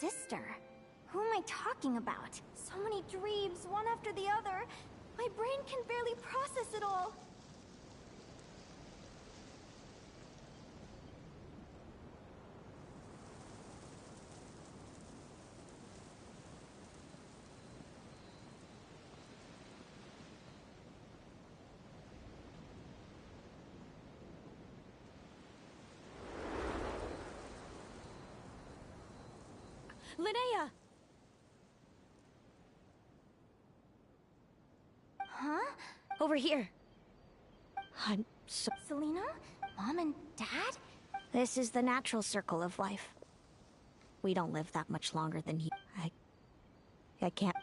Sister? Who am I talking about? So many dreams, one after the other. My brain can barely process it all. Linnea! Huh? Over here. I'm so... Selena? Mom and Dad? This is the natural circle of life. We don't live that much longer than he... I can't...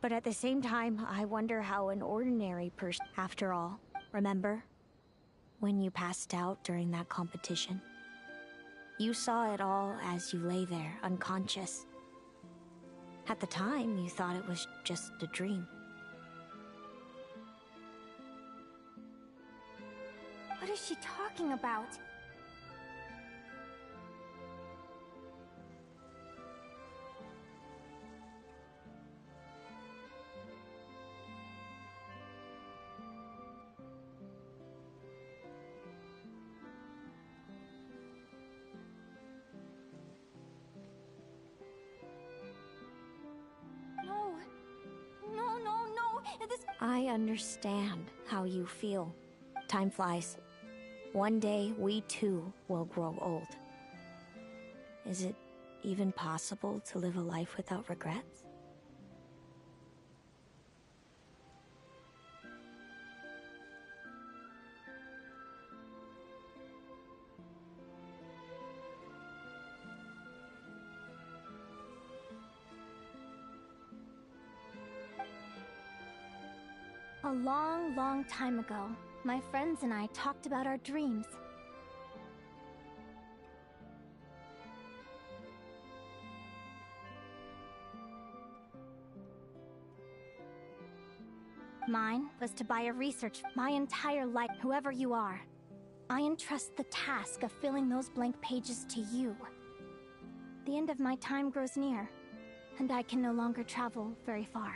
But at the same time, I wonder how an ordinary person... After all, remember? When you passed out during that competition? You saw it all as you lay there, unconscious. At the time, you thought it was just a dream. What is she talking about? I understand how you feel. Time flies. One day, we too will grow old. Is it even possible to live a life without regrets? A long, long time ago, my friends and I talked about our dreams. Mine was to buy a research my entire life, whoever you are. I entrust the task of filling those blank pages to you. The end of my time grows near, and I can no longer travel very far.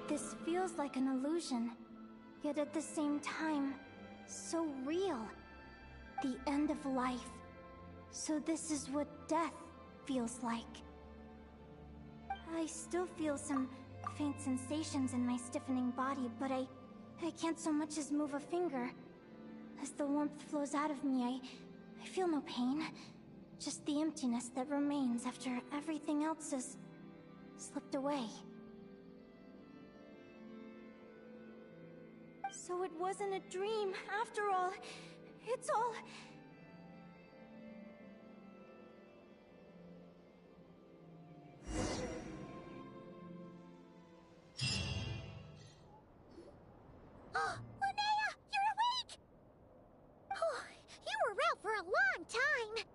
This feels like an illusion, yet at the same time, so real. The end of life. So this is what death feels like. I still feel some faint sensations in my stiffening body, but I can't so much as move a finger. As the warmth flows out of me, I feel no pain. Just the emptiness that remains after everything else has slipped away. So it wasn't a dream, after all. It's all... Linnea, you're awake! Oh, you were out for a long time.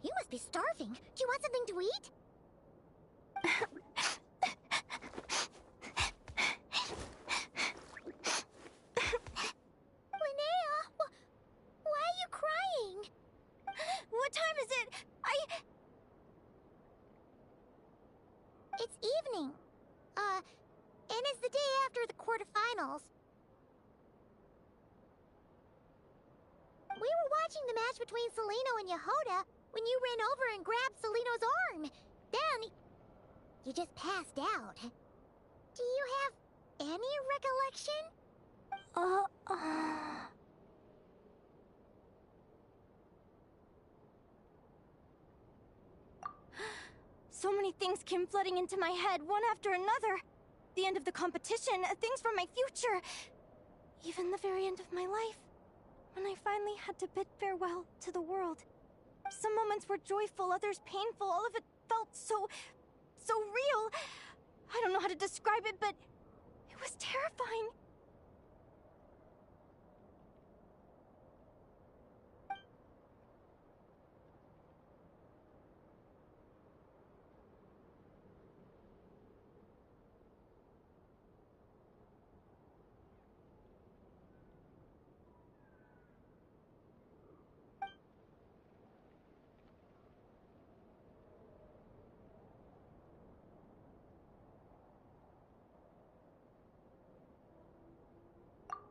You must be starving. Do you want something to eat? Linnea, why are you crying? What time is it? It's evening. And it's the day after the quarterfinals. We were watching the match between Celino and Yehoda when you ran over and grabbed Celino's arm. Then, you just passed out. Do you have any recollection? So many things came flooding into my head, one after another. The end of the competition, things from my future. Even the very end of my life. When I finally had to bid farewell to the world. Some moments were joyful, others painful. All of it felt so real. I don't know how to describe it, but it was terrifying.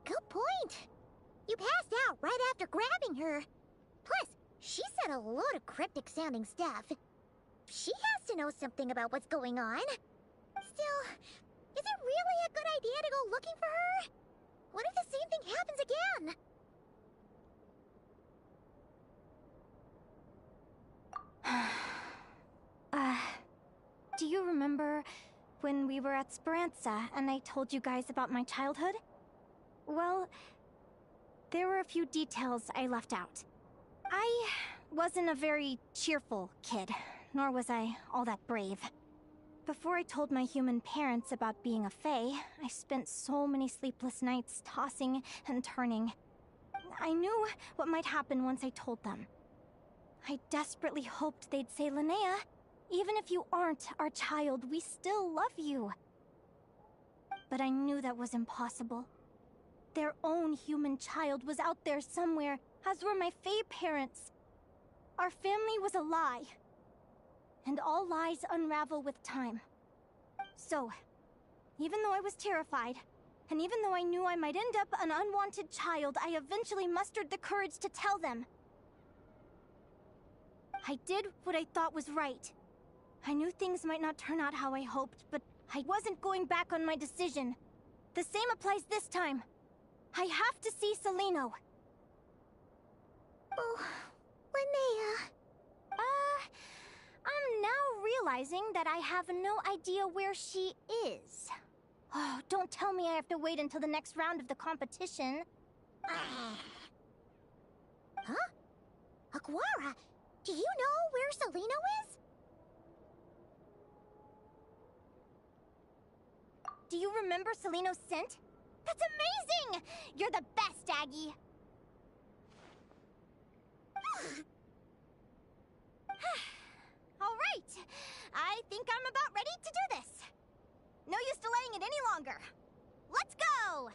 Good point. You passed out right after grabbing her. Plus, she said a load of cryptic-sounding stuff. She has to know something about what's going on. Still, is it really a good idea to go looking for her? What if the same thing happens again? Do you remember when we were at Speranza and I told you guys about my childhood? Well, there were a few details I left out. I wasn't a very cheerful kid, nor was I all that brave. Before I told my human parents about being a fae, I spent so many sleepless nights tossing and turning. I knew what might happen once I told them. I desperately hoped they'd say, "Linnea, even if you aren't our child, we still love you." But I knew that was impossible. Their own human child was out there somewhere, as were my fae parents. Our family was a lie. And all lies unravel with time. So, even though I was terrified, and even though I knew I might end up an unwanted child, I eventually mustered the courage to tell them. I did what I thought was right. I knew things might not turn out how I hoped, but I wasn't going back on my decision. The same applies this time. I have to see Celino. Oh, Linnea. I'm now realizing that I have no idea where she is. Oh, don't tell me I have to wait until the next round of the competition. Huh? Aguara, do you know where Celino is? Do you remember Celino's scent? That's amazing! You're the best, Aggie! All right, I think I'm about ready to do this. No use delaying it any longer. Let's go!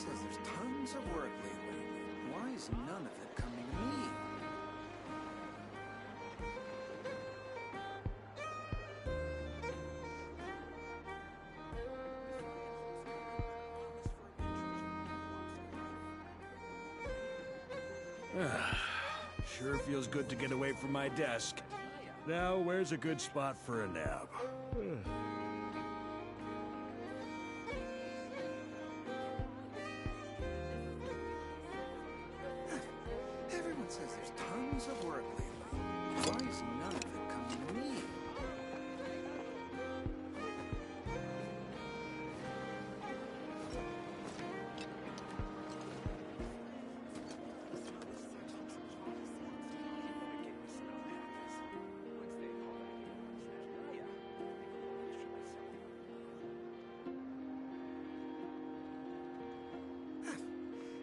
says there's tons of work lately. Why is none of it coming to me? Sure feels good to get away from my desk. Now, where's a good spot for a nap? Everyone says there's tons of work lately. Why is none of it coming to me?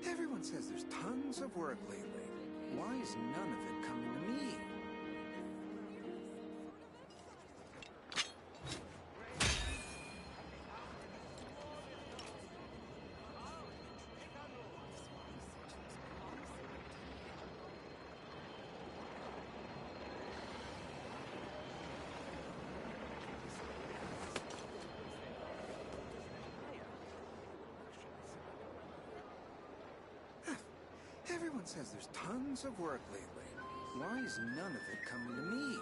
Everyone says there's tons of work lately. Why is none of it coming to me? Everyone says there's tons of work lately. Why is none of it coming to me?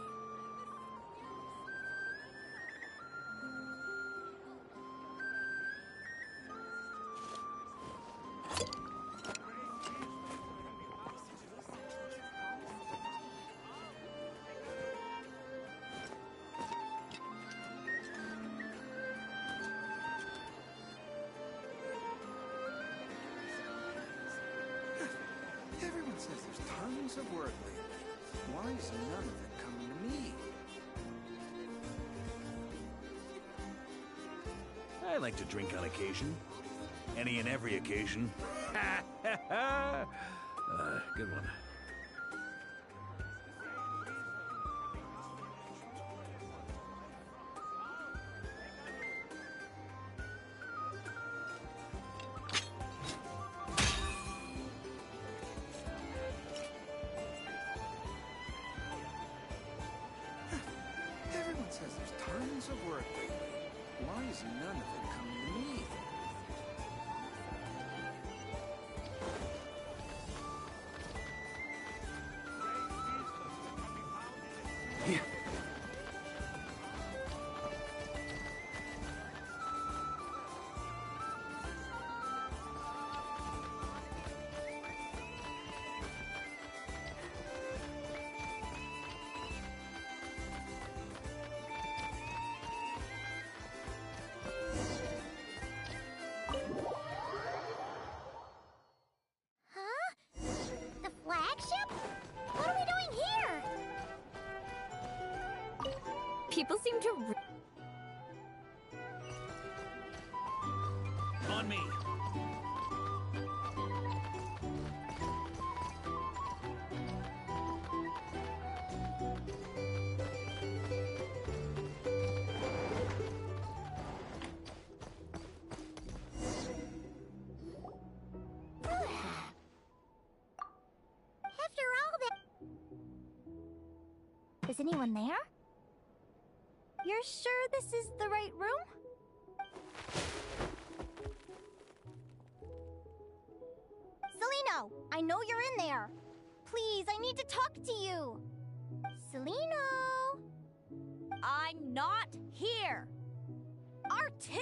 Everyone says there's tons of work lately. Why is none of it coming to me? I like to drink on occasion. Any and every occasion. Good one. Everyone says there's tons of work lately. Why is none of it coming to me? Yeah. Huh? The flagship? What are we doing here? People seem to... On me. After all that... Is anyone there? You're sure this is the right room? Celino, I know you're in there. Please, I need to talk to you. Celino! I'm not here. R2?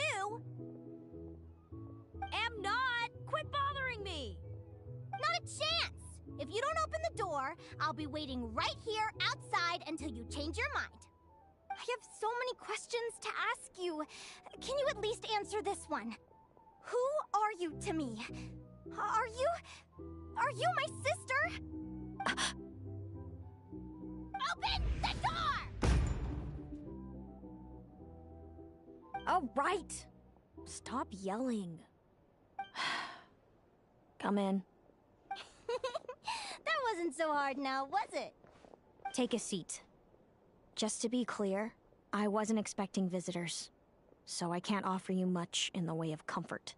Am not. Quit bothering me. Not a chance! If you don't open the door, I'll be waiting right here outside until you change your mind. I have so many questions to ask you. Can you at least answer this one? Who are you to me? Are you my sister? Open the door! All right. Stop yelling. Come in. That wasn't so hard now, was it? Take a seat. Just to be clear, I wasn't expecting visitors, so I can't offer you much in the way of comfort.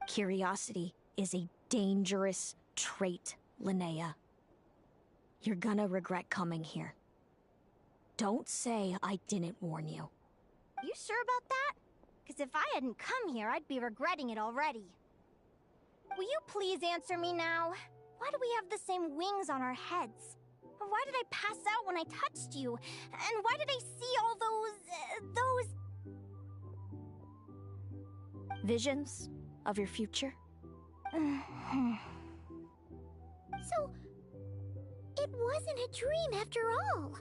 Curiosity is a dangerous trait, Linnea. You're gonna regret coming here. Don't say I didn't warn you. You sure about that? Because if I hadn't come here, I'd be regretting it already. Will you please answer me now? Why do we have the same wings on our heads? Why did I pass out when I touched you? And why did I see all those... Visions of your future? So, it wasn't a dream after all.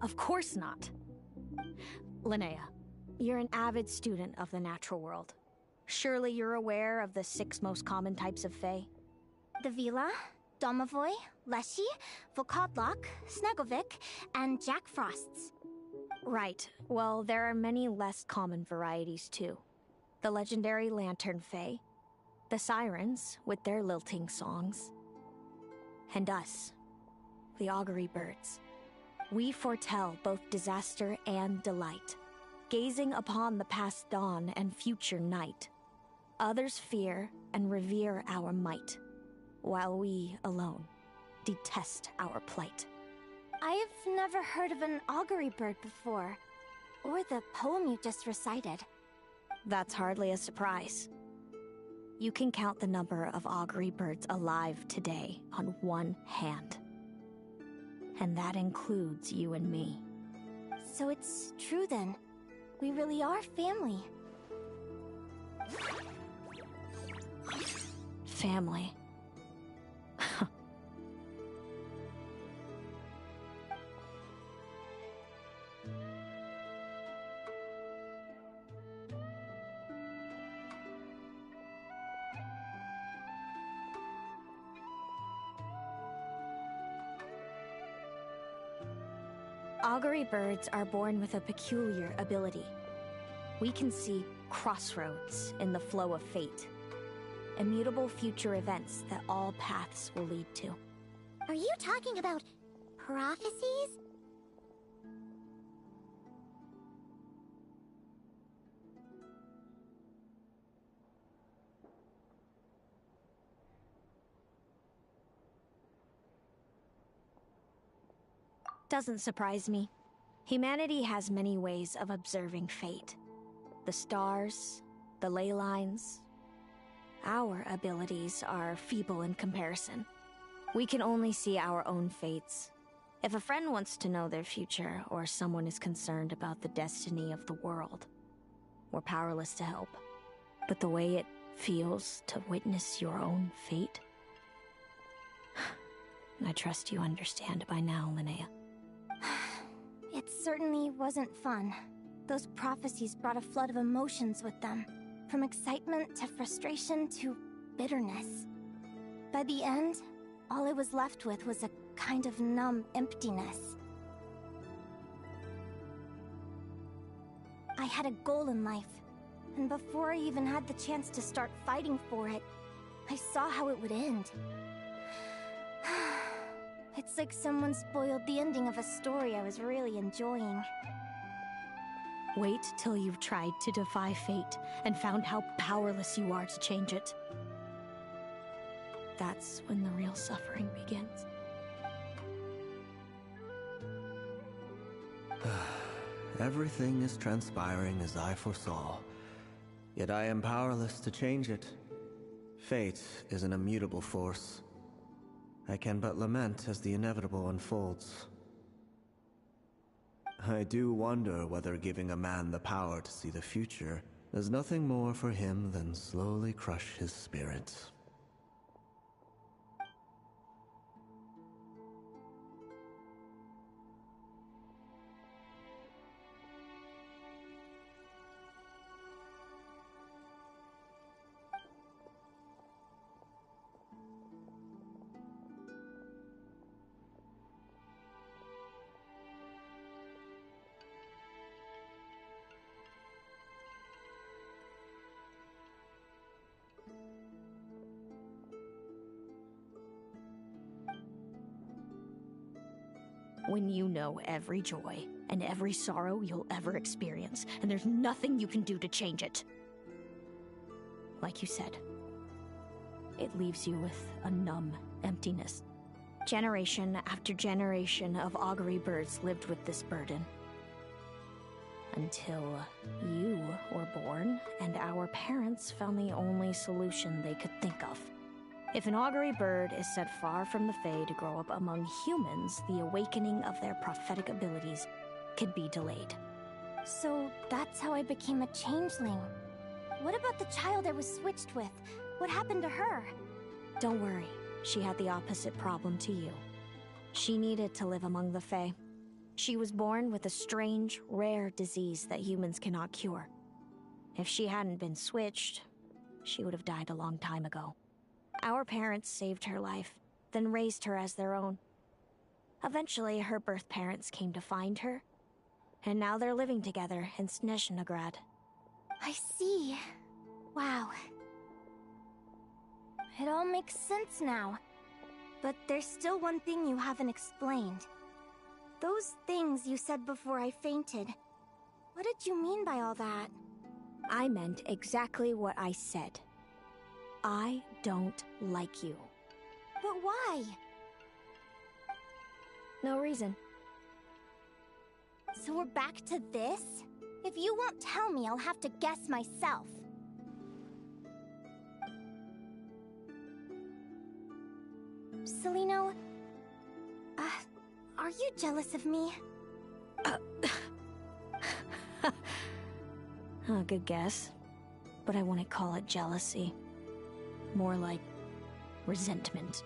Of course not. Linnea, you're an avid student of the natural world. Surely you're aware of the 6 most common types of Fae? The Vila, Domovoy, Leshy, Volkodlok, Snegovic, and Jack Frosts. Right. Well, there are many less common varieties too. The legendary Lantern Fae, the Sirens with their lilting songs, and us, the Augury Birds. We foretell both disaster and delight, gazing upon the past dawn and future night. Others fear and revere our might, while we alone detest our plight. I've never heard of an augury bird before, or the poem you just recited. That's hardly a surprise. You can count the number of augury birds alive today on one hand. And that includes you and me. So it's true then. We really are family. Family. Augury birds are born with a peculiar ability. We can see crossroads in the flow of fate. Immutable future events that all paths will lead to. Are you talking about prophecies? Doesn't surprise me. Humanity has many ways of observing fate. The stars, the ley lines. Our abilities are feeble in comparison. We can only see our own fates. If a friend wants to know their future, or someone is concerned about the destiny of the world, we're powerless to help. But the way it feels to witness your own fate, I trust you understand by now, Linnea. It certainly wasn't fun. Those prophecies brought a flood of emotions with them. From excitement to frustration to bitterness. By the end, all I was left with was a kind of numb emptiness. I had a goal in life, and before I even had the chance to start fighting for it, I saw how it would end. It's like someone spoiled the ending of a story I was really enjoying. Wait till you've tried to defy fate and found how powerless you are to change it. That's when the real suffering begins. Everything is transpiring as I foresaw. Yet I am powerless to change it. Fate is an immutable force. I can but lament as the inevitable unfolds. I do wonder whether giving a man the power to see the future does nothing more for him than slowly crush his spirit. When you know every joy and every sorrow you'll ever experience, and there's nothing you can do to change it. like you said. It leaves you with a numb emptiness. Generation after generation of augury birds lived with this burden. Until you were born, and our parents found the only solution they could think of. If an augury bird is set far from the Fae to grow up among humans, the awakening of their prophetic abilities could be delayed. So that's how I became a changeling. What about the child I was switched with? What happened to her? Don't worry, she had the opposite problem to you. She needed to live among the Fae. She was born with a strange, rare disease that humans cannot cure. If she hadn't been switched, she would have died a long time ago. Our parents saved her life, then raised her as their own. Eventually, her birth parents came to find her, and now they're living together in Snezhnograd. I see. Wow. It all makes sense now. But there's still one thing you haven't explained. Those things you said before I fainted. What did you mean by all that? I meant exactly what I said. I don't like you. But why? No reason. So we're back to this? If you won't tell me, I'll have to guess myself. Celino, are you jealous of me? Good guess. But I wouldn't call it jealousy. More like resentment.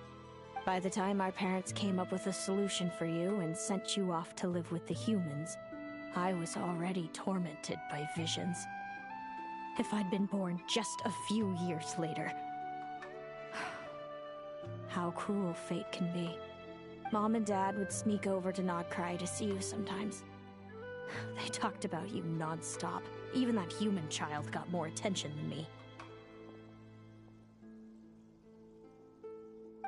By the time our parents came up with a solution for you and sent you off to live with the humans, I was already tormented by visions. If I'd been born just a few years later. How cruel fate can be. Mom and Dad would sneak over to Nodcry to see you sometimes. They talked about you non-stop. Even that human child got more attention than me.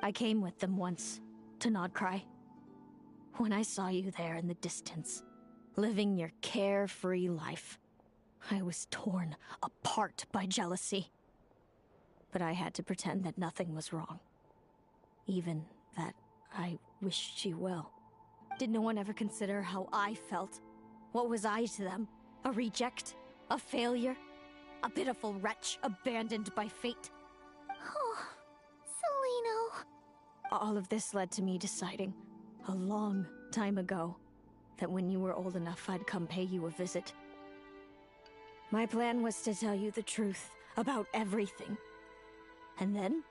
I came with them once, to Nodcry. When I saw you there in the distance, living your carefree life, I was torn apart by jealousy. But I had to pretend that nothing was wrong. Even that I wished you well. Did no one ever consider how I felt? What was I to them? A reject? A failure? A pitiful wretch abandoned by fate? Oh, Celino. All of this led to me deciding, a long time ago, that when you were old enough I'd come pay you a visit. My plan was to tell you the truth about everything. And then,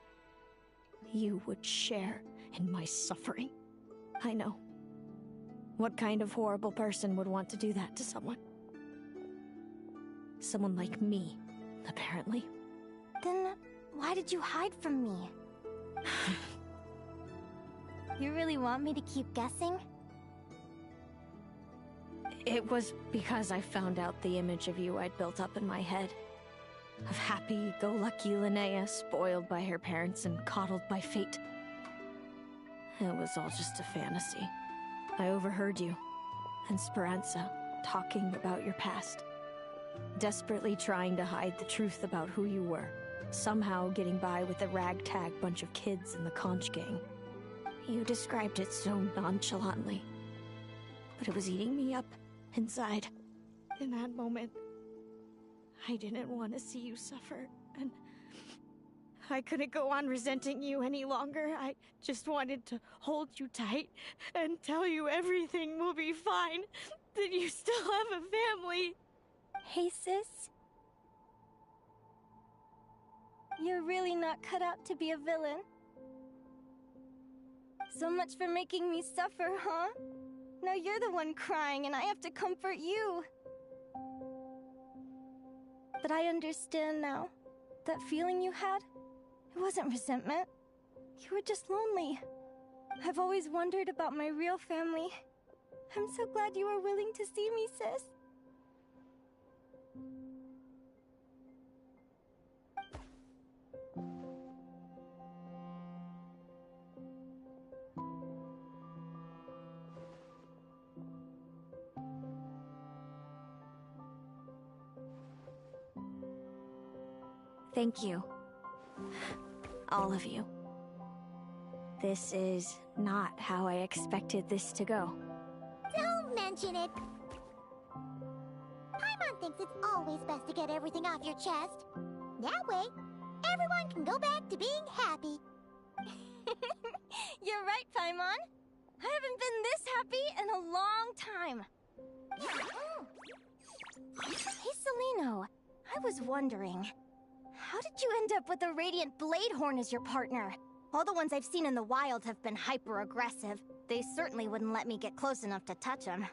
you would share in my suffering. I know. What kind of horrible person would want to do that to someone? Someone like me, apparently. Then, why did you hide from me? You really want me to keep guessing? It was because I found out the image of you I'd built up in my head. Of happy-go-lucky Linnea, spoiled by her parents and coddled by fate. It was all just a fantasy. I overheard you and Speranza talking about your past. Desperately trying to hide the truth about who you were. Somehow getting by with a ragtag bunch of kids in the conch gang. You described it so nonchalantly. But it was eating me up inside. In that moment, I didn't want to see you suffer, and I couldn't go on resenting you any longer. I just wanted to hold you tight and tell you everything will be fine, that you still have a family. Hey, sis. You're really not cut out to be a villain. So much for making me suffer, huh? Now you're the one crying and I have to comfort you. But I understand now. That feeling you had, it wasn't resentment. You were just lonely. I've always wondered about my real family. I'm so glad you were willing to see me, sis. Thank you. All of you. This is not how I expected this to go. Don't mention it. Paimon thinks it's always best to get everything off your chest. That way, everyone can go back to being happy. You're right, Paimon. I haven't been this happy in a long time. Hey, Celino. I was wondering, how did you end up with a Radiant Bladehorn as your partner? All the ones I've seen in the wild have been hyper-aggressive. They certainly wouldn't let me get close enough to touch them.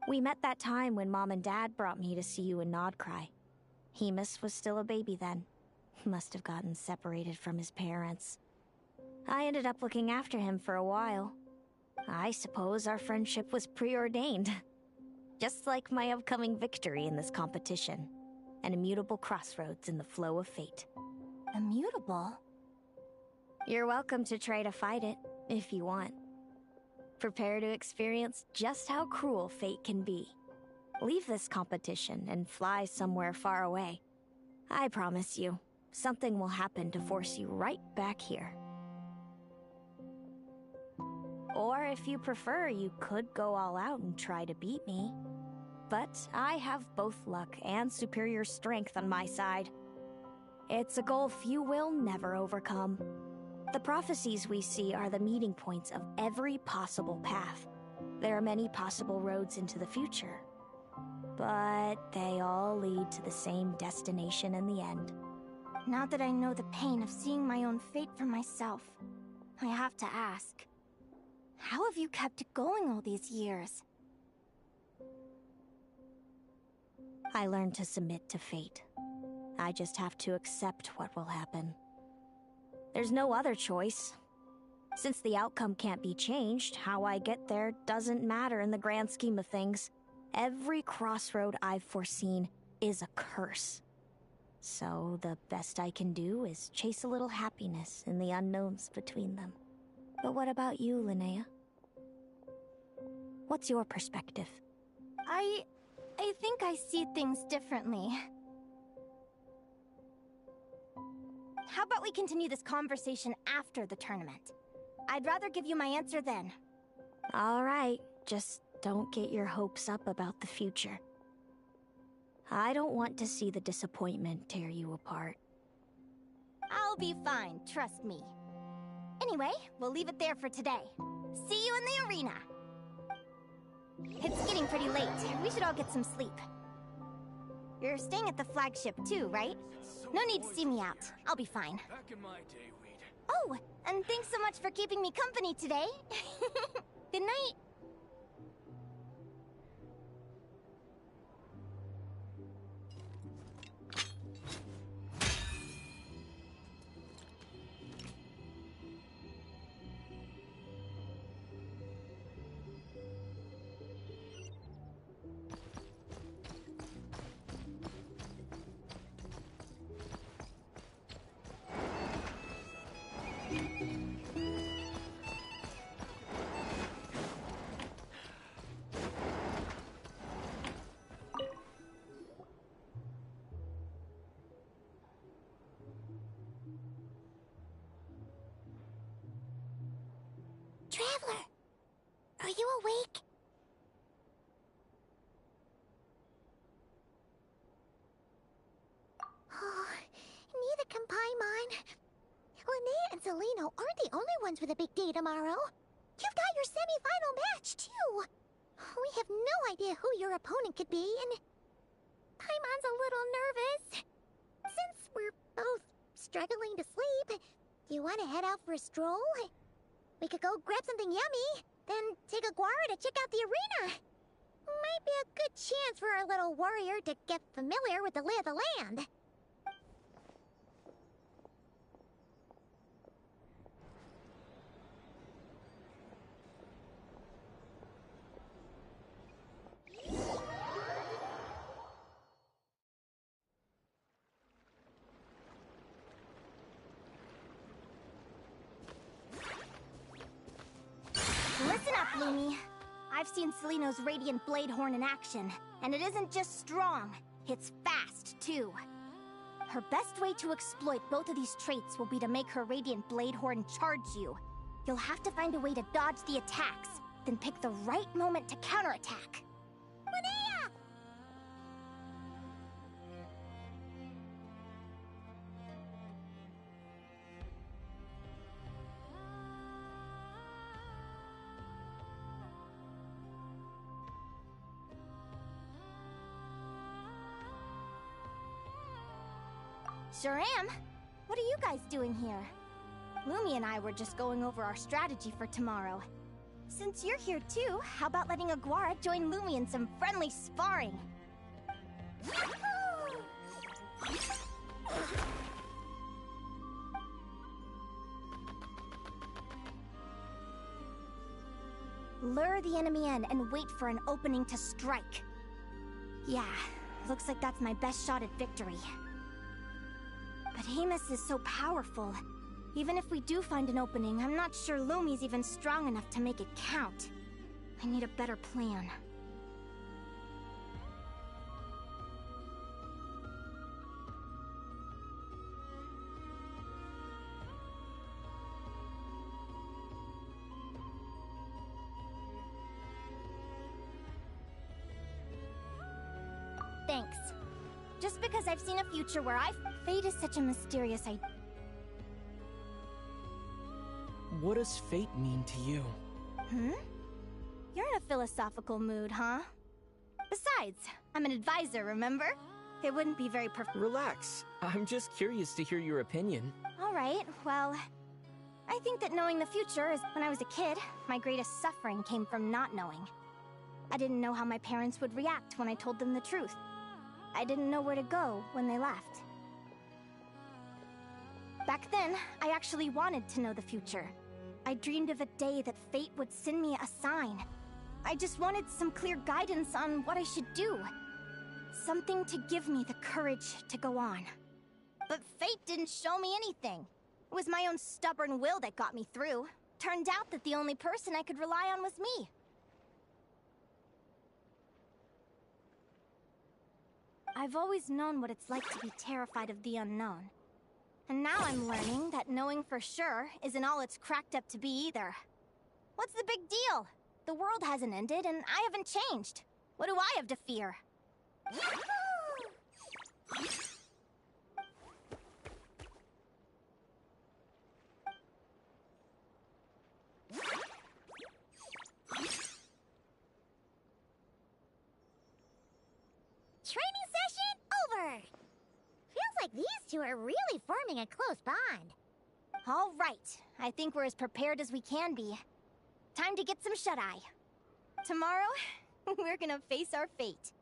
We met that time when Mom and Dad brought me to see you in Nodcry. Hemus was still a baby then. Must have gotten separated from his parents. I ended up looking after him for a while. I suppose our friendship was preordained. Just like my upcoming victory in this competition. An immutable crossroads in the flow of fate. Immutable? You're welcome to try to fight it, if you want. Prepare to experience just how cruel fate can be. Leave this competition and fly somewhere far away. I promise you, something will happen to force you right back here. Or if you prefer, you could go all out and try to beat me. But I have both luck and superior strength on my side. It's a goal few will never overcome. The prophecies we see are the meeting points of every possible path. There are many possible roads into the future. But they all lead to the same destination in the end. Now that I know the pain of seeing my own fate for myself, I have to ask, how have you kept it going all these years? I learned to submit to fate. I just have to accept what will happen. There's no other choice. Since the outcome can't be changed, how I get there doesn't matter in the grand scheme of things. Every crossroad I've foreseen is a curse. So the best I can do is chase a little happiness in the unknowns between them. But what about you, Linnea? What's your perspective? I think I see things differently. How about we continue this conversation after the tournament? I'd rather give you my answer then. All right, just don't get your hopes up about the future. I don't want to see the disappointment tear you apart. I'll be fine, trust me. Anyway, we'll leave it there for today. See you in the arena! It's getting pretty late. We should all get some sleep. You're staying at the flagship too, right? No need to see me out. I'll be fine. Back in my day, we'd... Oh, and thanks so much for keeping me company today. Good night. Traveler, are you awake? Oh, neither can Paimon. Linnea and Celino aren't the only ones with a big day tomorrow. You've got your semi-final match, too. We have no idea who your opponent could be, and Paimon's a little nervous. Since we're both struggling to sleep, do you want to head out for a stroll? We could go grab something yummy, then take a guara to check out the arena. Might be a good chance for our little warrior to get familiar with the lay of the land. Listen up, Lumi. I've seen Celino's Radiant Bladehorn in action, and it isn't just strong, it's fast, too. Her best way to exploit both of these traits will be to make her Radiant Bladehorn charge you. You'll have to find a way to dodge the attacks, then pick the right moment to counterattack. Linnea! Sure am. What are you guys doing here? Lumi and I were just going over our strategy for tomorrow. Since you're here too, how about letting Aguara join Lumi in some friendly sparring? Lure the enemy in and wait for an opening to strike. Yeah, looks like that's my best shot at victory. But Hamus is so powerful. Even if we do find an opening, I'm not sure Lumi's even strong enough to make it count. I need a better plan. Thanks. Just because I've seen a future where fate is such a mysterious idea. What does fate mean to you? You're in a philosophical mood, huh? Besides, I'm an advisor, remember? It wouldn't be very Relax. I'm just curious to hear your opinion. Alright, well... I think that knowing the future is... When I was a kid, my greatest suffering came from not knowing. I didn't know how my parents would react when I told them the truth. I didn't know where to go when they left. Back then, I actually wanted to know the future. I dreamed of a day that fate would send me a sign. I just wanted some clear guidance on what I should do. Something to give me the courage to go on. But fate didn't show me anything. It was my own stubborn will that got me through. Turned out that the only person I could rely on was me. I've always known what it's like to be terrified of the unknown. And now I'm learning that knowing for sure isn't all it's cracked up to be either. What's the big deal? The world hasn't ended, and I haven't changed. What do I have to fear? Training session over! Feels like these two are really forming a close bond. All right. I think we're as prepared as we can be. Time to get some shut-eye. Tomorrow, we're gonna face our fate.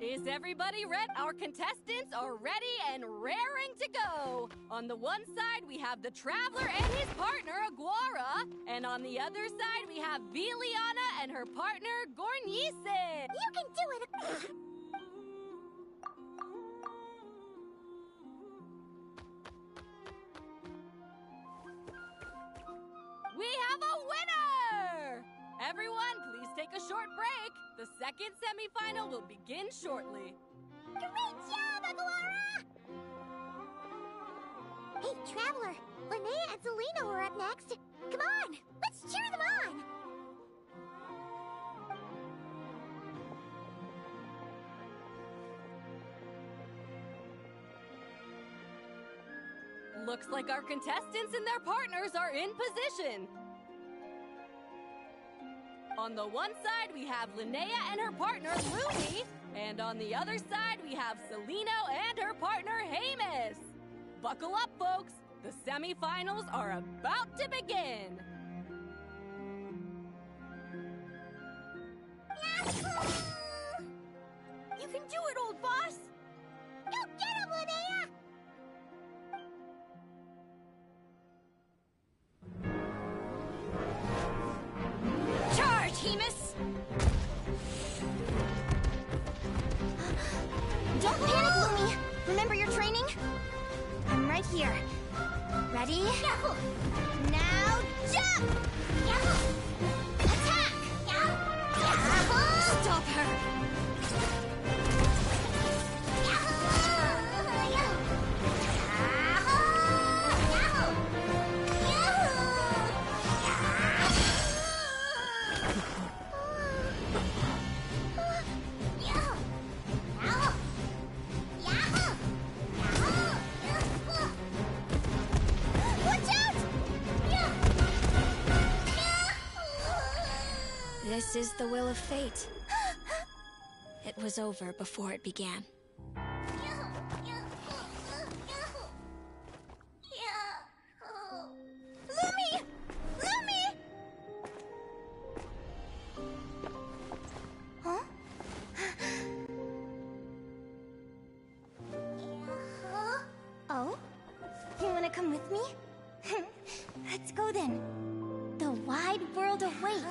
Is everybody ready? Our contestants are ready and raring to go. On the one side, we have the Traveler and his partner, Aguara. And on the other side, we have Viliana and her partner, Gornisen. You can do it! We have a winner! Everyone, please take a short break. The second semifinal will begin shortly. Great job, Aguara! Hey, Traveler, Linnea and Selena were up next. Come on, let's cheer them on! Looks like our contestants and their partners are in position. On the one side, we have Linnea and her partner, Lumi. And on the other side, we have Celino and her partner, Hamus. Buckle up, folks! The semifinals are about to begin! You can do it, old boss! Go get him, Linnea! Charge, Hemus! Don't panic, Lumi! Remember your training? I'm right here. Ready? Now jump! Attack! Stop her! This is the will of fate. It was over before it began. Lumi! Lumi! Huh? Oh? You wanna come with me? Let's go then. The wide world awaits.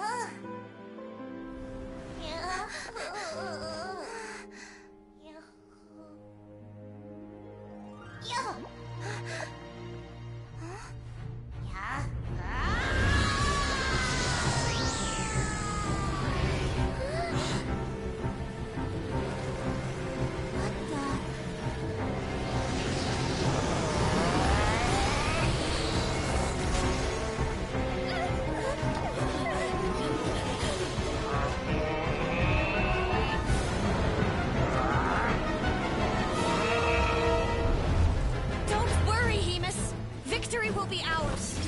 Don't worry, Hemus. Victory will be ours.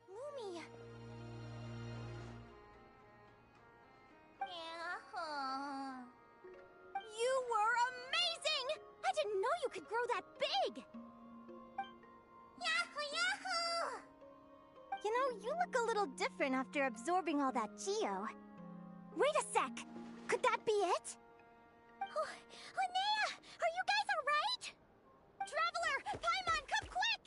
Lumi! You were amazing! I didn't know you could grow that big! Yahoo! Yahoo! You know, you look a little different after absorbing all that Geo. Wait a sec! Could that be it? Oh, Linnea! Are you guys alright? Traveler! Paimon, come quick!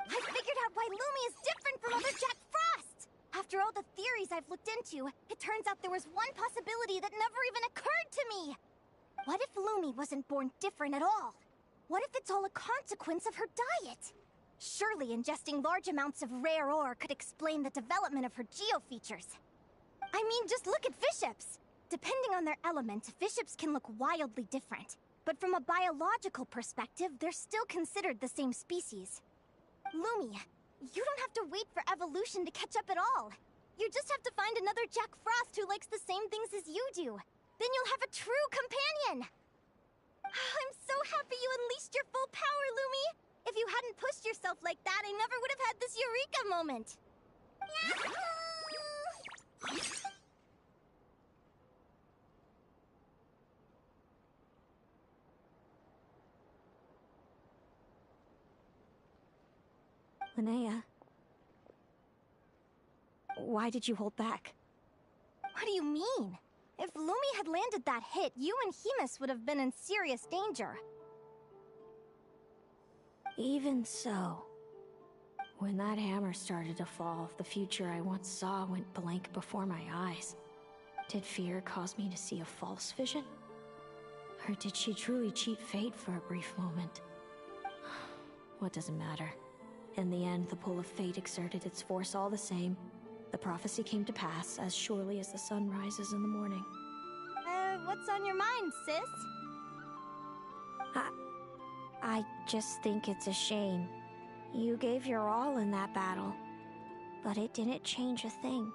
I figured out why Lumi is different from other Jack Frost! After all the theories I've looked into, it turns out there was one possibility that never even occurred to me! What if Lumi wasn't born different at all? What if it's all a consequence of her diet? Surely ingesting large amounts of rare ore could explain the development of her geo features. I mean, just look at fiships! Depending on their element, fiships can look wildly different. But from a biological perspective, they're still considered the same species. Lumi, you don't have to wait for evolution to catch up at all. You just have to find another Jack Frost who likes the same things as you do. Then you'll have a true companion! I'm so happy you unleashed your full power, Lumi! If you hadn't pushed yourself like that, I never would have had this eureka moment! Linnea. Why did you hold back? What do you mean? If Lumi had landed that hit, you and Hemus would have been in serious danger. Even so, when that hammer started to fall, the future I once saw went blank before my eyes. Did fear cause me to see a false vision? Or did she truly cheat fate for a brief moment? What does it matter? In the end, the pull of fate exerted its force all the same. The prophecy came to pass as surely as the sun rises in the morning. What's on your mind, sis? I just think it's a shame. You gave your all in that battle, but it didn't change a thing.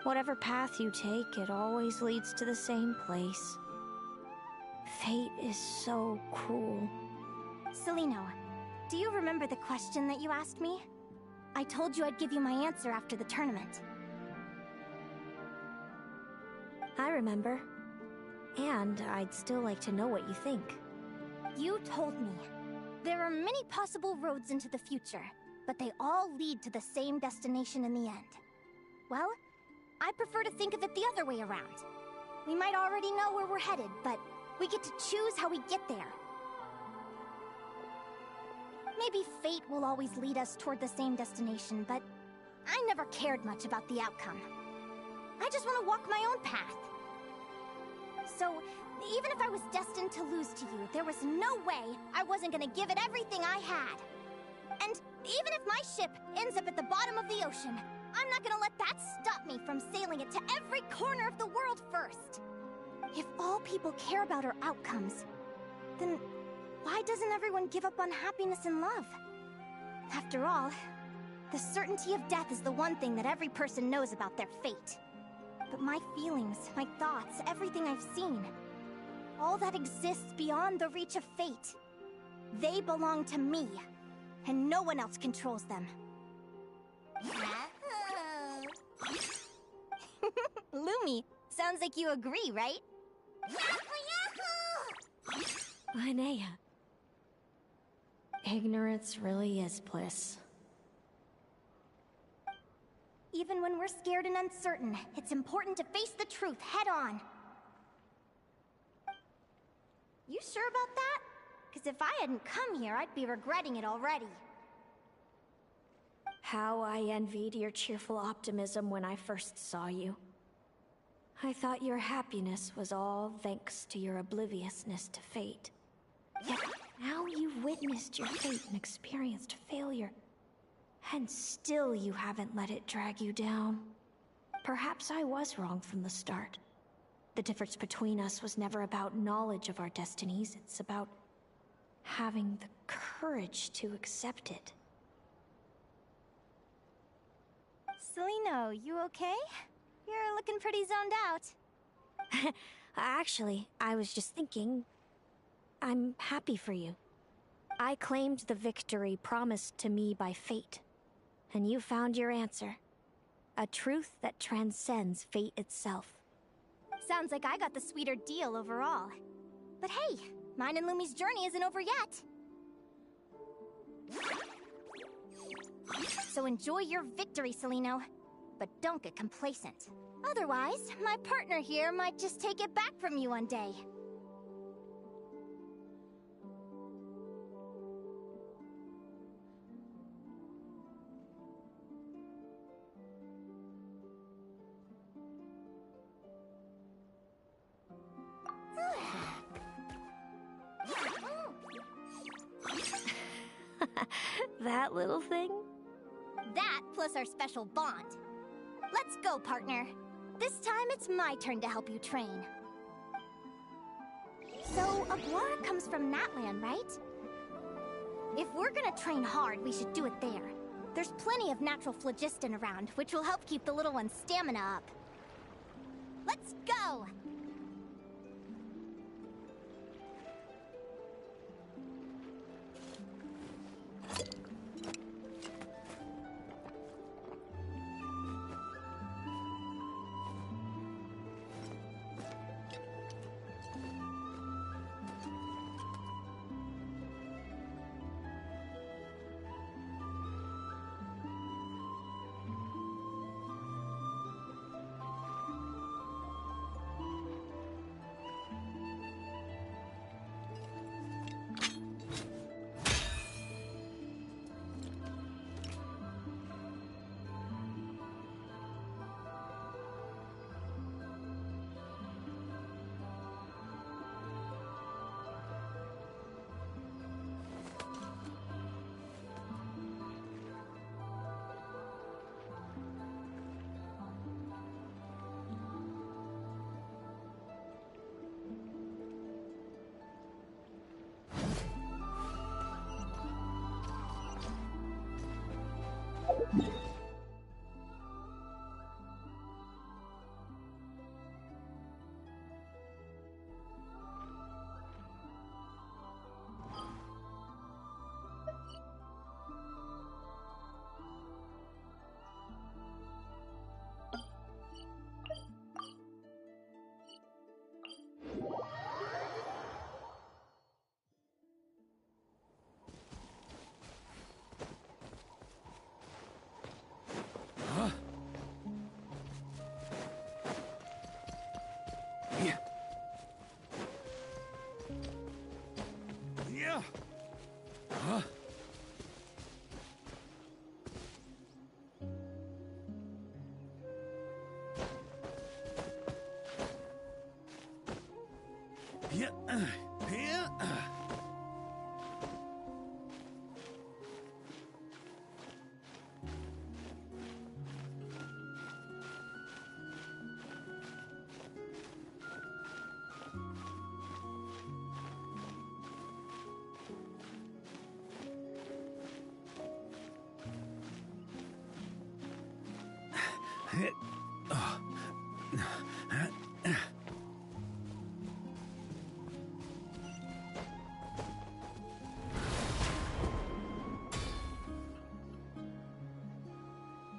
Whatever path you take, it always leads to the same place. Fate is so cruel. Celino, do you remember the question that you asked me? I told you I'd give you my answer after the tournament. I remember. And I'd still like to know what you think. You told me. There are many possible roads into the future, but they all lead to the same destination in the end. Well, I prefer to think of it the other way around. We might already know where we're headed, but we get to choose how we get there. Maybe fate will always lead us toward the same destination, but I never cared much about the outcome. I just want to walk my own path. So, even if I was destined to lose to you, there was no way I wasn't gonna give it everything I had. And even if my ship ends up at the bottom of the ocean, I'm not gonna let that stop me from sailing it to every corner of the world first. If all people care about are outcomes, then why doesn't everyone give up on happiness and love? After all, the certainty of death is the one thing that every person knows about their fate. But my feelings, my thoughts, everything I've seen, all that exists beyond the reach of fate. They belong to me, and no one else controls them. Lumi, sounds like you agree, right? Linnea. Ignorance really is bliss. Even when we're scared and uncertain, it's important to face the truth head on. You sure about that? Because if I hadn't come here, I'd be regretting it already. How I envied your cheerful optimism when I first saw you. I thought your happiness was all thanks to your obliviousness to fate. Yet now you've witnessed your fate and experienced failure. And still you haven't let it drag you down. Perhaps I was wrong from the start. The difference between us was never about knowledge of our destinies, it's about having the courage to accept it. Celino, you okay? You're looking pretty zoned out. Actually, I was just thinking, I'm happy for you. I claimed the victory promised to me by fate. And you found your answer. A truth that transcends fate itself. Sounds like I got the sweeter deal overall. But hey, mine and Lumi's journey isn't over yet. So enjoy your victory, Celino. But don't get complacent. Otherwise, my partner here might just take it back from you one day. That little thing? That plus our special bond. Let's go, partner. This time it's my turn to help you train. So, Aguara comes from Natlan, right? If we're gonna train hard, we should do it there. There's plenty of natural phlogiston around, which will help keep the little one's stamina up. Let's go!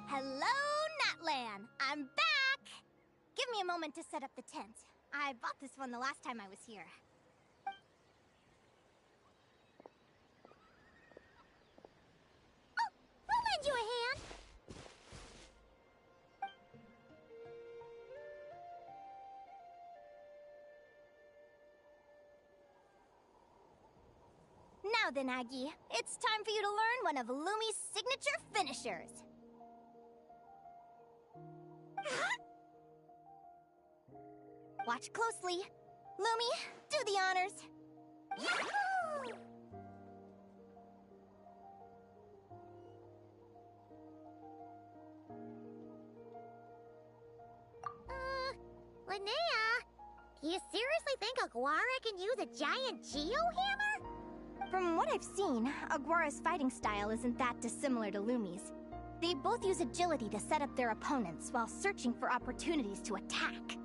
Hello, Natlan! I'm back! Give me a moment to set up the tent. I bought this one the last time I was here. Oh, I'll lend you a hand. Now then, Aggie, it's time for you to learn one of Lumi's signature finishers. Watch closely. Lumi, do the honors. Yahoo! Linnea, do you seriously think Aguara can use a giant geo-hammer? From what I've seen, Aguara's fighting style isn't that dissimilar to Lumi's. They both use agility to set up their opponents while searching for opportunities to attack.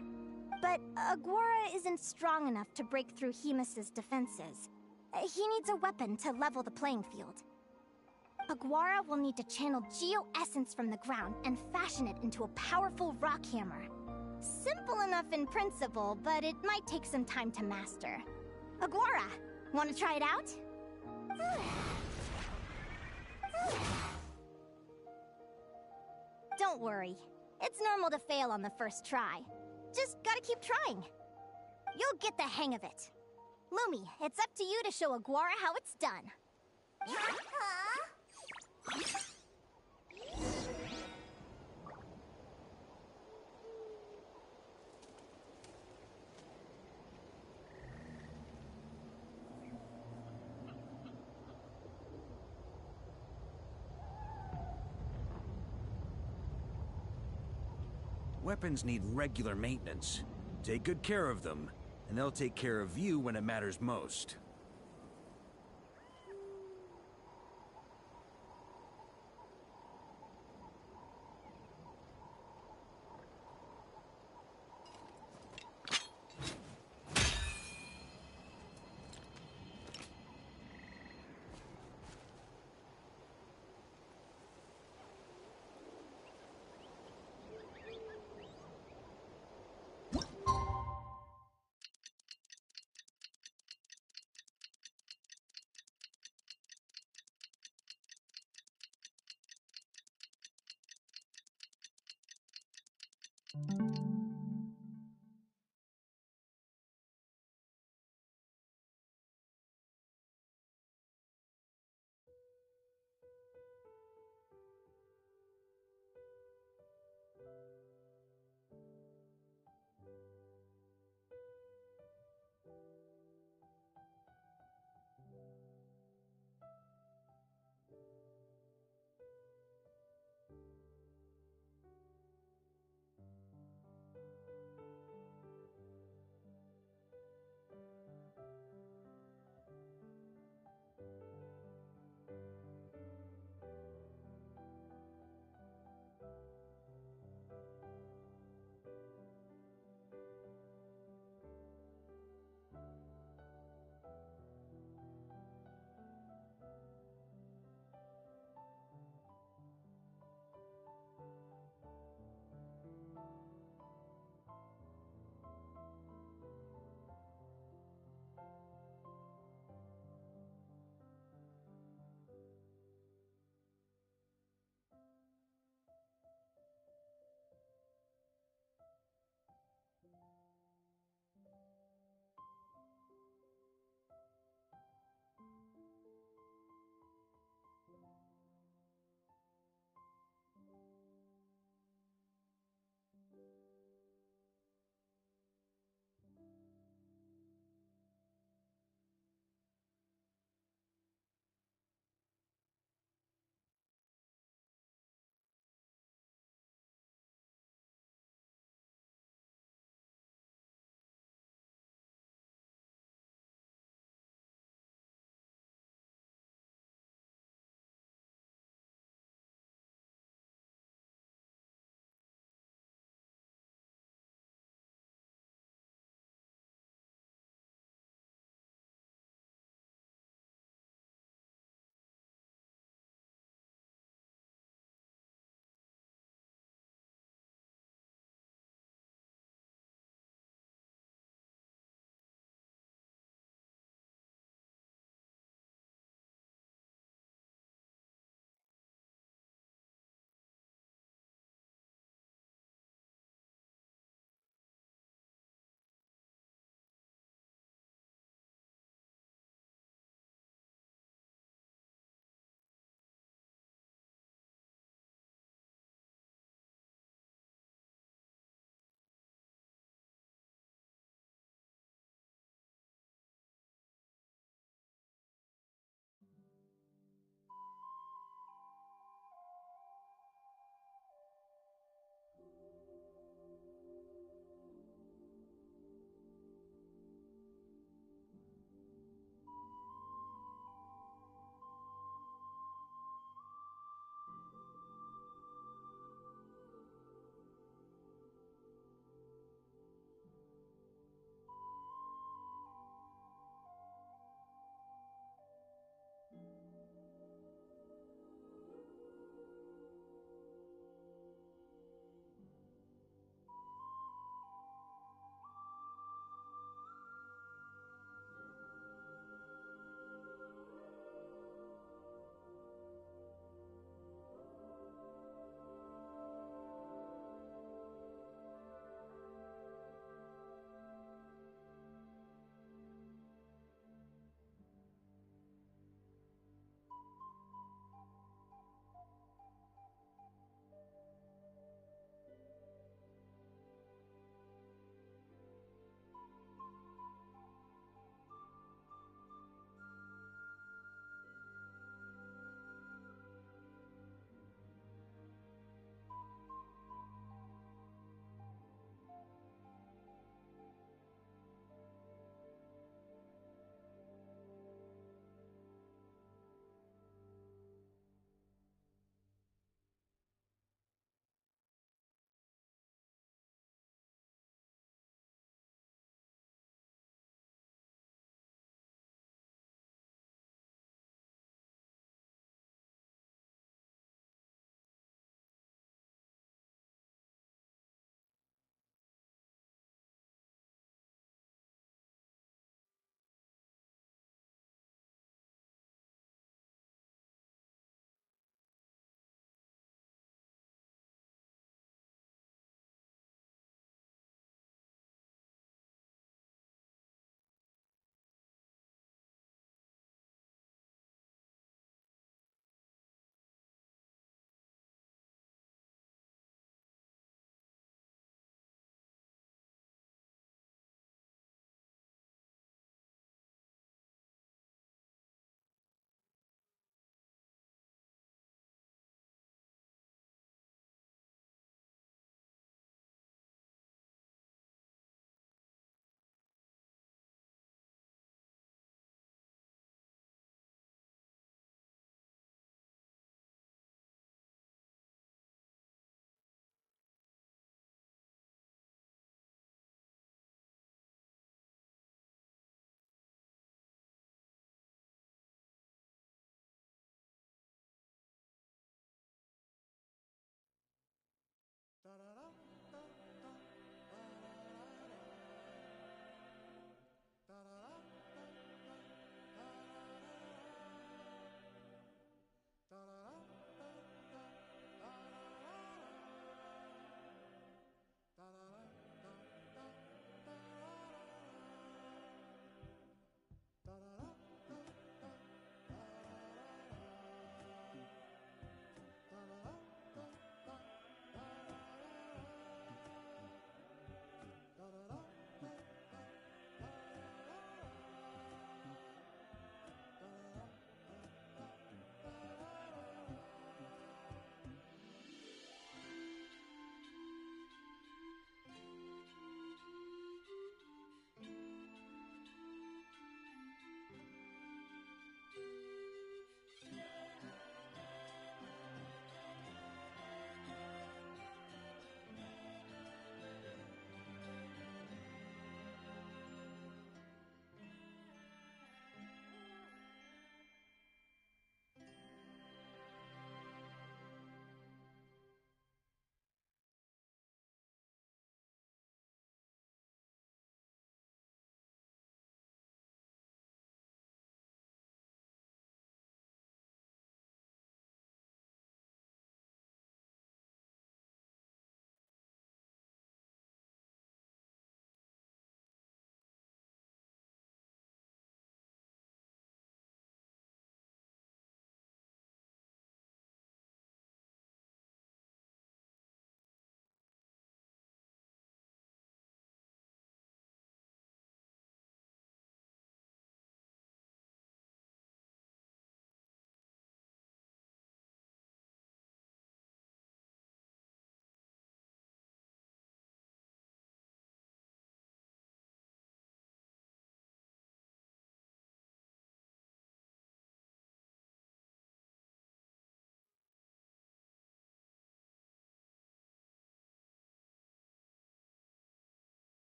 But Aguara isn't strong enough to break through Hemus's defenses. He needs a weapon to level the playing field. Aguara will need to channel Geo-Essence from the ground and fashion it into a powerful rock hammer. Simple enough in principle, but it might take some time to master. Aguara, want to try it out? Don't worry. It's normal to fail on the first try. Just gotta keep trying. You'll get the hang of it. Lumi, it's up to you to show Aguara how it's done. Weapons need regular maintenance. Take good care of them, and they'll take care of you when it matters most.